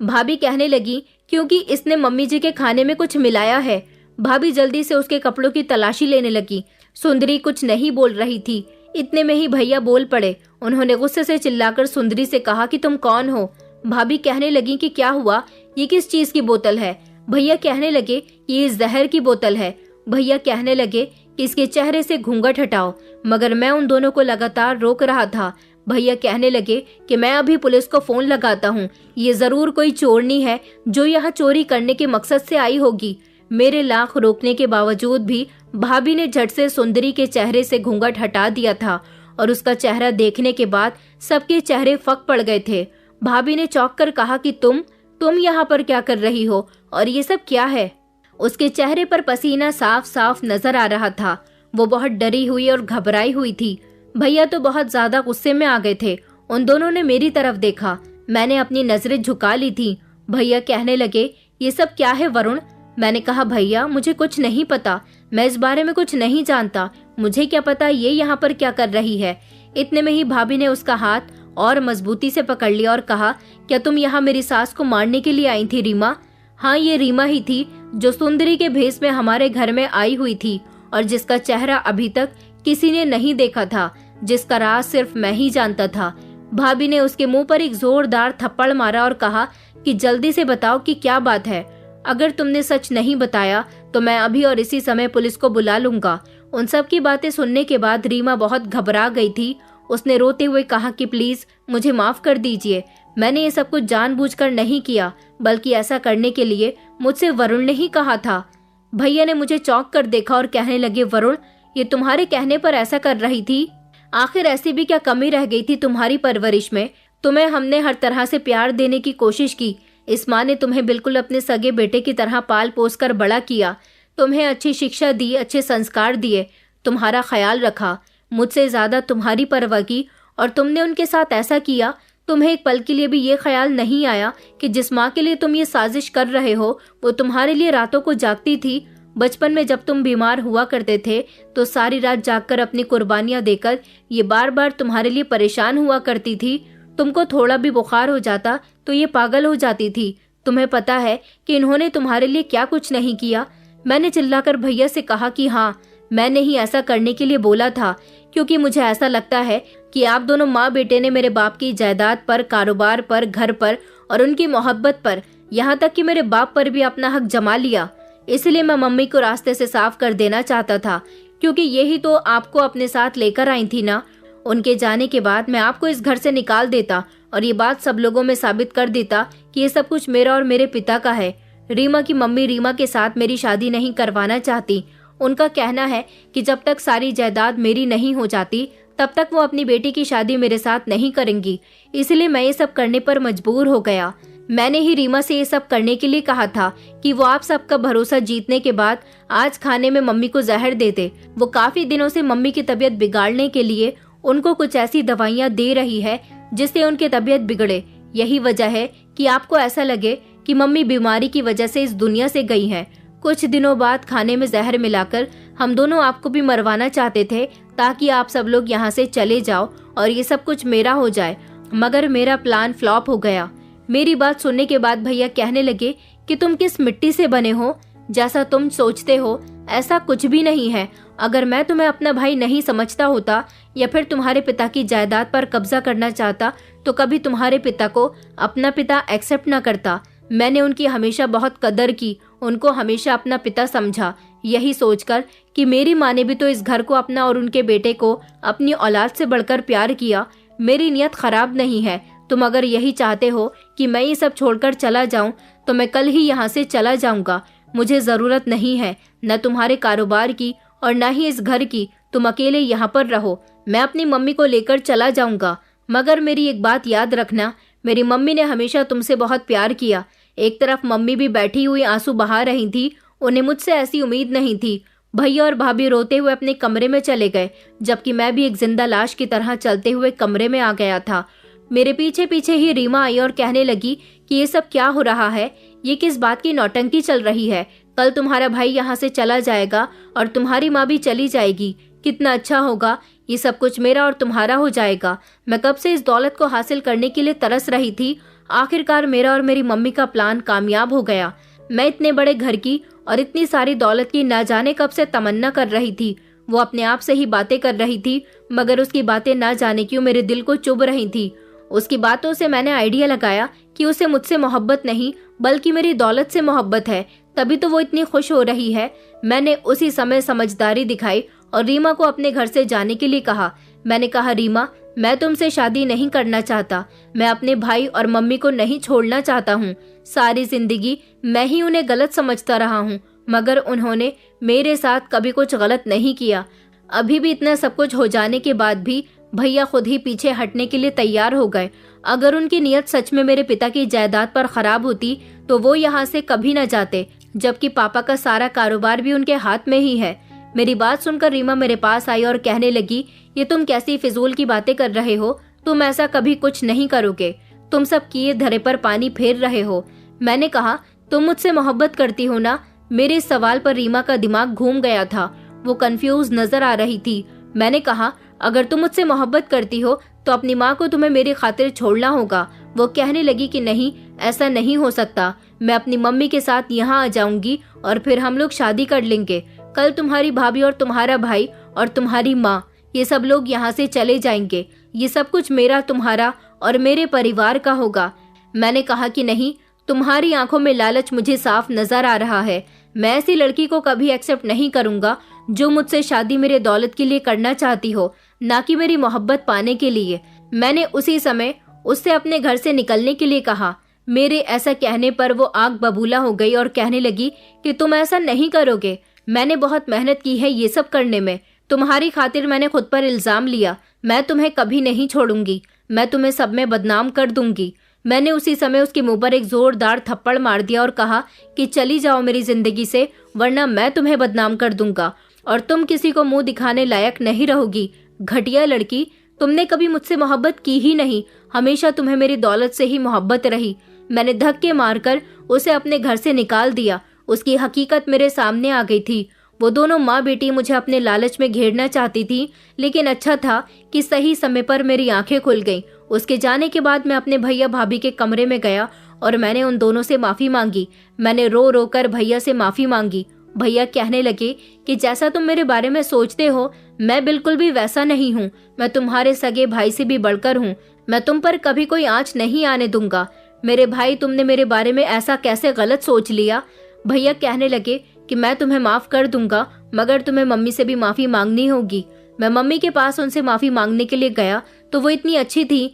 भाभी कहने लगी क्योंकि इसने मम्मी जी के खाने में कुछ मिलाया है। भाभी जल्दी से उसके कपड़ों की तलाशी लेने लगी। सुंदरी कुछ नहीं बोल रही थी। इतने में ही भैया बोल पड़े। उन्होंने गुस्से से चिल्लाकर सुंदरी से कहा कि तुम कौन हो? भाभी कहने लगी कि क्या हुआ, ये किस चीज की बोतल है? भैया कहने लगे ये जहर की बोतल है। भैया कहने लगे कि इसके चेहरे से घूंघट हटाओ, मगर मैं उन दोनों को लगातार रोक रहा था। भैया कहने लगे कि मैं अभी पुलिस को फोन लगाता हूँ, ये जरूर कोई चोरनी है जो यहाँ चोरी करने के मकसद से आई होगी। मेरे लाख रोकने के बावजूद भी भाभी ने झट से सुंदरी के चेहरे से घूंघट हटा दिया था और उसका चेहरा देखने के बाद सबके चेहरे फक पड़ गए थे। भाभी ने चौंक कर कहा कि तुम यहाँ पर क्या कर रही हो और ये सब क्या है? उसके चेहरे पर पसीना साफ साफ नजर आ रहा था। वो बहुत डरी हुई और घबराई हुई थी। भैया तो बहुत ज्यादा गुस्से में आ गए थे। उन दोनों ने मेरी तरफ देखा। मैंने अपनी नजरें झुका ली थी। भैया कहने लगे ये सब क्या है वरुण? मैंने कहा भैया मुझे कुछ नहीं पता, मैं इस बारे में कुछ नहीं जानता, मुझे क्या पता ये यहाँ पर क्या कर रही है। इतने में ही भाभी ने उसका हाथ और मजबूती से पकड़ लिया और कहा, क्या तुम यहाँ मेरी सास को मारने के लिए आई थी रीमा? हाँ, ये रीमा ही थी जो सुंदरी के भेष में हमारे घर में आई हुई थी और जिसका चेहरा अभी तक किसी ने नहीं देखा था, जिसका राज सिर्फ मैं ही जानता था। भाभी ने उसके मुंह पर एक जोरदार थप्पड़ मारा और कहा कि जल्दी से बताओ कि क्या बात है। अगर तुमने सच नहीं बताया तो मैं अभी और इसी समय पुलिस को बुला लूंगा। उन सब की बातें सुनने के बाद रीमा बहुत घबरा गई थी। उसने रोते हुए कहा कि प्लीज मुझे माफ कर दीजिए, मैंने ये सब कुछ जानबूझकर नहीं किया, बल्कि ऐसा करने के लिए मुझसे वरुण ने ही कहा था। भैया ने मुझे चौंक कर देखा और कहने लगे, वरुण ये तुम्हारे कहने पर ऐसा कर रही थी? आखिर ऐसी भी क्या कमी रह गई थी तुम्हारी परवरिश में? तुम्हें हमने हर तरह से प्यार देने की कोशिश की। इस माँ ने तुम्हें बिल्कुल अपने सगे बेटे की तरह पाल पोस कर बड़ा किया, तुम्हें अच्छी शिक्षा दी, अच्छे संस्कार दिए, तुम्हारा ख्याल रखा, मुझसे ज्यादा तुम्हारी परवाह की, और तुमने उनके साथ ऐसा किया। तुम्हें एक पल के लिए भी ये ख्याल नहीं आया कि जिस माँ के लिए तुम ये साजिश कर रहे हो वो तुम्हारे लिए रातों को जागती थी। बचपन में जब तुम बीमार हुआ करते थे तो सारी रात जागकर अपनी कुर्बानियां देकर ये बार बार तुम्हारे लिए परेशान हुआ करती थी। तुमको थोड़ा भी बुखार हो जाता तो ये पागल हो जाती थी। तुम्हें पता है कि इन्होंने तुम्हारे लिए क्या कुछ नहीं किया? मैंने चिल्लाकर भैया से कहा कि हाँ, मैंने ही ऐसा करने के लिए बोला था, क्योंकि मुझे ऐसा लगता है कि आप दोनों माँ बेटे ने मेरे बाप की जायदाद पर, कारोबार पर, घर पर और उनकी मोहब्बत पर, यहाँ तक कि मेरे बाप पर भी अपना हक जमा लिया। इसलिए मैं मम्मी को रास्ते से साफ कर देना चाहता था, क्योंकि यही तो आपको अपने साथ लेकर आई थी ना। उनके जाने के बाद मैं आपको इस घर से निकाल देता और ये बात सब लोगों में साबित कर देता कि ये सब कुछ मेरा और मेरे पिता का है। रीमा की मम्मी रीमा के साथ मेरी शादी नहीं करवाना चाहती। उनका कहना है कि जब तक सारी जायदाद मेरी नहीं हो जाती तब तक वो अपनी बेटी की शादी मेरे साथ नहीं करेंगी। इसलिए मैं ये सब करने पर मजबूर हो गया। मैंने ही रीमा से ये सब करने के लिए कहा था कि वो आप सबका भरोसा जीतने के बाद आज खाने में मम्मी को जहर दे दे। वो काफी दिनों से मम्मी की तबीयत बिगाड़ने के लिए उनको कुछ ऐसी दवाइयाँ दे रही है जिससे उनकी तबीयत बिगड़े। यही वजह है कि आपको ऐसा लगे कि मम्मी बीमारी की वजह से इस दुनिया से गई हैं। कुछ दिनों बाद खाने में जहर मिलाकर हम दोनों आपको भी मरवाना चाहते थे ताकि आप सब लोग यहाँ से चले जाओ और ये सब कुछ मेरा हो जाए, मगर मेरा प्लान फ्लॉप हो गया। मेरी बात सुनने के बाद भैया कहने लगे कि तुम किस मिट्टी से बने हो? जैसा तुम सोचते हो ऐसा कुछ भी नहीं है। अगर मैं तुम्हें अपना भाई नहीं समझता होता या फिर तुम्हारे पिता की जायदाद पर कब्जा करना चाहता तो कभी तुम्हारे पिता को अपना पिता एक्सेप्ट न करता। मैंने उनकी हमेशा बहुत कदर की, उनको हमेशा अपना पिता समझा, यही सोचकर कि मेरी माँ ने भी तो इस घर को अपना और उनके बेटे को अपनी औलाद से बढ़कर प्यार किया। मेरी नियत खराब नहीं है। तुम अगर यही चाहते हो कि मैं ये सब छोड़कर चला जाऊं तो मैं कल ही यहाँ से चला जाऊंगा। मुझे जरूरत नहीं है न तुम्हारे कारोबार की और न ही इस घर की। तुम अकेले यहाँ पर रहो, मैं अपनी मम्मी को लेकर चला जाऊंगा। मगर मेरी एक बात याद रखना, मेरी मम्मी ने हमेशा तुमसे बहुत प्यार किया। एक तरफ मम्मी भी बैठी हुई आंसू बहा रही थी। उन्हें मुझसे ऐसी उम्मीद नहीं थी। भैया और भाभी रोते हुए अपने कमरे में चले गए, जबकि मैं भी एक जिंदा लाश की तरह चलते हुए कमरे में आ गया था। मेरे पीछे पीछे ही रीमा आई और कहने लगी कि ये सब क्या हो रहा है? ये किस बात की नौटंकी चल रही है? कल तुम्हारा भाई यहाँ से चला जाएगा और तुम्हारी माँ भी चली जाएगी। कितना अच्छा होगा, ये सब कुछ मेरा और तुम्हारा हो जाएगा। मैं कब से इस दौलत को हासिल करने के लिए तरस रही थी। आखिरकार मेरा और मेरी मम्मी का प्लान कामयाब हो गया। मैं इतने बड़े घर की और इतनी सारी दौलत की ना जाने कब से तमन्ना कर रही थी। वो अपने आप से ही बातें कर रही थी, मगर उसकी बातें ना जाने क्यों मेरे दिल को चुभ रही थी। उसकी बातों से मैंने आइडिया लगाया कि उसे मुझसे मोहब्बत नहीं बल्कि मेरी दौलत से मोहब्बत है, तभी तो वो इतनी खुश हो रही है। मैंने उसी समय समझदारी दिखाई और रीमा को अपने घर से जाने के लिए कहा। मैंने कहा, रीमा, मैं तुमसे शादी नहीं करना चाहता। मैं अपने भाई और मम्मी को नहीं छोड़ना चाहता हूँ। सारी जिंदगी मैं ही उन्हें गलत समझता रहा हूँ, मगर उन्होंने मेरे साथ कभी कुछ गलत नहीं किया। अभी भी इतना सब कुछ हो जाने के बाद भी भैया खुद ही पीछे हटने के लिए तैयार हो गए। अगर उनकी नियत सच में मेरे पिता की जायदाद पर खराब होती तो वो यहाँ से कभी न जाते, जबकि पापा का सारा कारोबार भी उनके हाथ में ही है। मेरी बात सुनकर रीमा मेरे पास आई और कहने लगी, ये तुम कैसी फिजूल की बातें कर रहे हो? तुम ऐसा कभी कुछ नहीं करोगे। तुम सब किए धरे पर पानी फेर रहे हो। मैंने कहा, तुम मुझसे मोहब्बत करती हो ना? मेरे इस सवाल पर रीमा का दिमाग घूम गया था। वो कंफ्यूज नजर आ रही थी। मैंने कहा, अगर तुम मुझसे मोहब्बत करती हो तो तो अपनी माँ को तुम्हें मेरी खातिर छोड़ना होगा। वो कहने लगी कि नहीं, ऐसा नहीं हो सकता। मैं अपनी मम्मी के साथ यहाँ आ जाऊंगी और फिर हम लोग शादी कर लेंगे। कल तुम्हारी भाभी और तुम्हारा भाई और तुम्हारी माँ, ये सब लोग यहाँ से चले जाएंगे। ये सब कुछ मेरा, तुम्हारा और मेरे परिवार का होगा। मैंने कहा कि नहीं, तुम्हारी आंखों में लालच मुझे साफ नजर आ रहा है। मैं ऐसी लड़की को कभी एक्सेप्ट नहीं करूंगा जो मुझसे शादी मेरे दौलत के लिए करना चाहती हो, ना कि मेरी मोहब्बत पाने के लिए। मैंने उसी समय उससे अपने घर से निकलने के लिए कहा। मेरे ऐसा कहने पर वो आग बबूला हो गई और कहने लगी कि तुम ऐसा नहीं करोगे। मैंने बहुत मेहनत की है ये सब करने में। तुम्हारी खातिर मैंने खुद पर इल्जाम लिया। मैं तुम्हें कभी नहीं छोड़ूंगी। मैं तुम्हें सब में बदनाम कर दूंगी। मैंने उसी समय उसके मुंह पर एक जोरदार थप्पड़ मार दिया और कहा कि चली जाओ मेरी जिंदगी से, वरना मैं तुम्हें बदनाम कर दूंगा और तुम किसी को मुंह दिखाने लायक नहीं रहोगी। घटिया लड़की, तुमने कभी मुझसे मोहब्बत की ही नहीं। हमेशा तुम्हें मेरी दौलत से ही मोहब्बत रही। मैंने धक्के मारकर उसे अपने घर से निकाल दिया। उसकी हकीकत मेरे सामने आ गई थी। वो दोनों माँ बेटी मुझे अपने लालच में घेरना चाहती थी, लेकिन अच्छा था कि सही समय पर मेरी आंखें खुल गईं। उसके जाने के बाद मैं अपने भैया भाभी के कमरे में गया और मैंने उन दोनों से माफी मांगी। मैंने रो रो कर भैया से माफी मांगी। भैया कहने लगे कि जैसा तुम मेरे बारे में सोचते हो, मैं बिल्कुल भी वैसा नहीं हूँ। मैं तुम्हारे सगे भाई से भी बढ़कर हूँ। मैं तुम पर कभी कोई आंच नहीं आने दूंगा। मेरे भाई, तुमने मेरे बारे में ऐसा कैसे गलत सोच लिया? भैया कहने लगे कि मैं तुम्हें माफ कर दूंगा, मगर तुम्हें मम्मी से भी माफी मांगनी होगी। मैं मम्मी के पास उनसे माफी मांगने के लिए गया तो वो इतनी अच्छी थी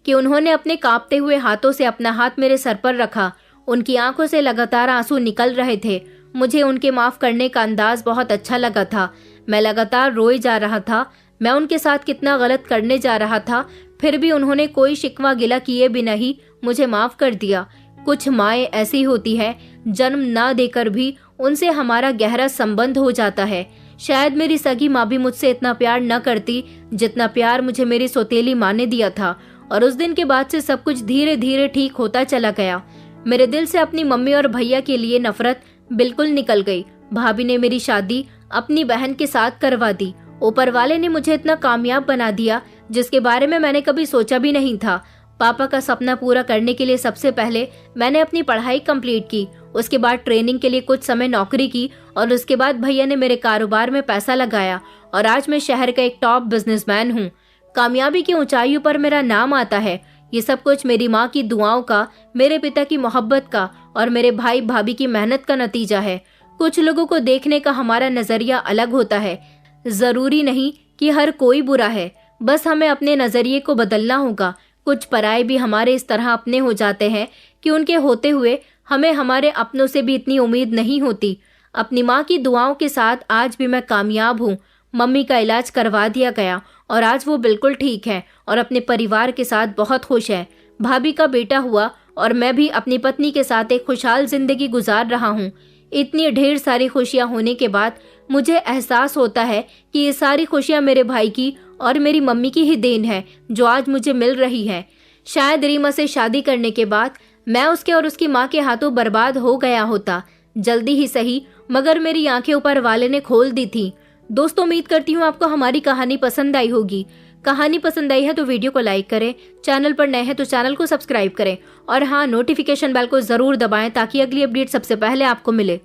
कि उन्होंने अपने कांपते हुए हाथों से अपना हाथ मेरे सर पर रखा। उनकी आंखों से लगातार आंसू निकल रहे थे। मुझे उनके माफ करने का अंदाज बहुत अच्छा लगा था। मैं लगातार रोए जा रहा था। मैं उनके साथ कितना गलत करने जा रहा था, फिर भी उन्होंने कोई शिकवा गिला किए बिना ही मुझे माफ कर दिया। कुछ माएँ ऐसी होती है, जन्म ना देकर भी उनसे हमारा गहरा संबंध हो जाता है। शायद मेरी सगी माँ भी मुझसे इतना प्यार न करती जितना प्यार मुझे मेरी सौतेली माँ ने दिया था। और उस दिन के बाद से सब कुछ धीरे धीरे ठीक होता चला गया। मेरे दिल से अपनी मम्मी और भैया के लिए नफरत बिल्कुल निकल गई। भाभी ने मेरी शादी अपनी बहन के साथ करवा दी। ऊपर वाले ने मुझे इतना कामयाब बना दिया जिसके बारे में मैंने कभी सोचा भी नहीं था। पापा का सपना पूरा करने के लिए सबसे पहले मैंने अपनी पढ़ाई कंप्लीट की। उसके बाद ट्रेनिंग के लिए कुछ समय नौकरी की और उसके बाद भैया ने मेरे कारोबार में पैसा लगाया और आज मैं शहर का एक टॉप बिजनेसमैन हूँ। कामयाबी की ऊंचाइयों पर मेरा नाम आता है। ये सब कुछ मेरी माँ की दुआओं का, मेरे पिता की मोहब्बत का और मेरे भाई भाभी की मेहनत का नतीजा है। कुछ लोगों को देखने का हमारा नजरिया अलग होता है। जरूरी नहीं कि हर कोई बुरा है, बस हमें अपने नजरिए को बदलना होगा। कुछ पराये भी हमारे इस तरह अपने हो जाते हैं कि उनके होते हुए हमें हमारे अपनों से भी इतनी उम्मीद नहीं होती। अपनी माँ की दुआओं के साथ आज भी मैं कामयाब हूँ। मम्मी का इलाज करवा दिया गया और आज वो बिल्कुल ठीक है और अपने परिवार के साथ बहुत खुश है। भाभी का बेटा हुआ और मैं भी अपनी पत्नी के साथ एक खुशहाल जिंदगी गुजार रहा हूँ। इतनी ढेर सारी खुशियाँ होने के बाद मुझे एहसास होता है कि ये सारी खुशियाँ मेरे भाई की और मेरी मम्मी की ही देन है जो आज मुझे मिल रही है। शायद रीमा से शादी करने के बाद मैं उसके और उसकी माँ के हाथों बर्बाद हो गया होता। जल्दी ही सही, मगर मेरी आंखें ऊपर वाले ने खोल दी थी। दोस्तों, उम्मीद करती हूँ आपको हमारी कहानी पसंद आई होगी। कहानी पसंद आई है तो वीडियो को लाइक करें, चैनल पर नए हैं तो चैनल को सब्सक्राइब करें और हाँ, नोटिफिकेशन बेल को जरूर दबाएं ताकि अगली अपडेट सबसे पहले आपको मिले।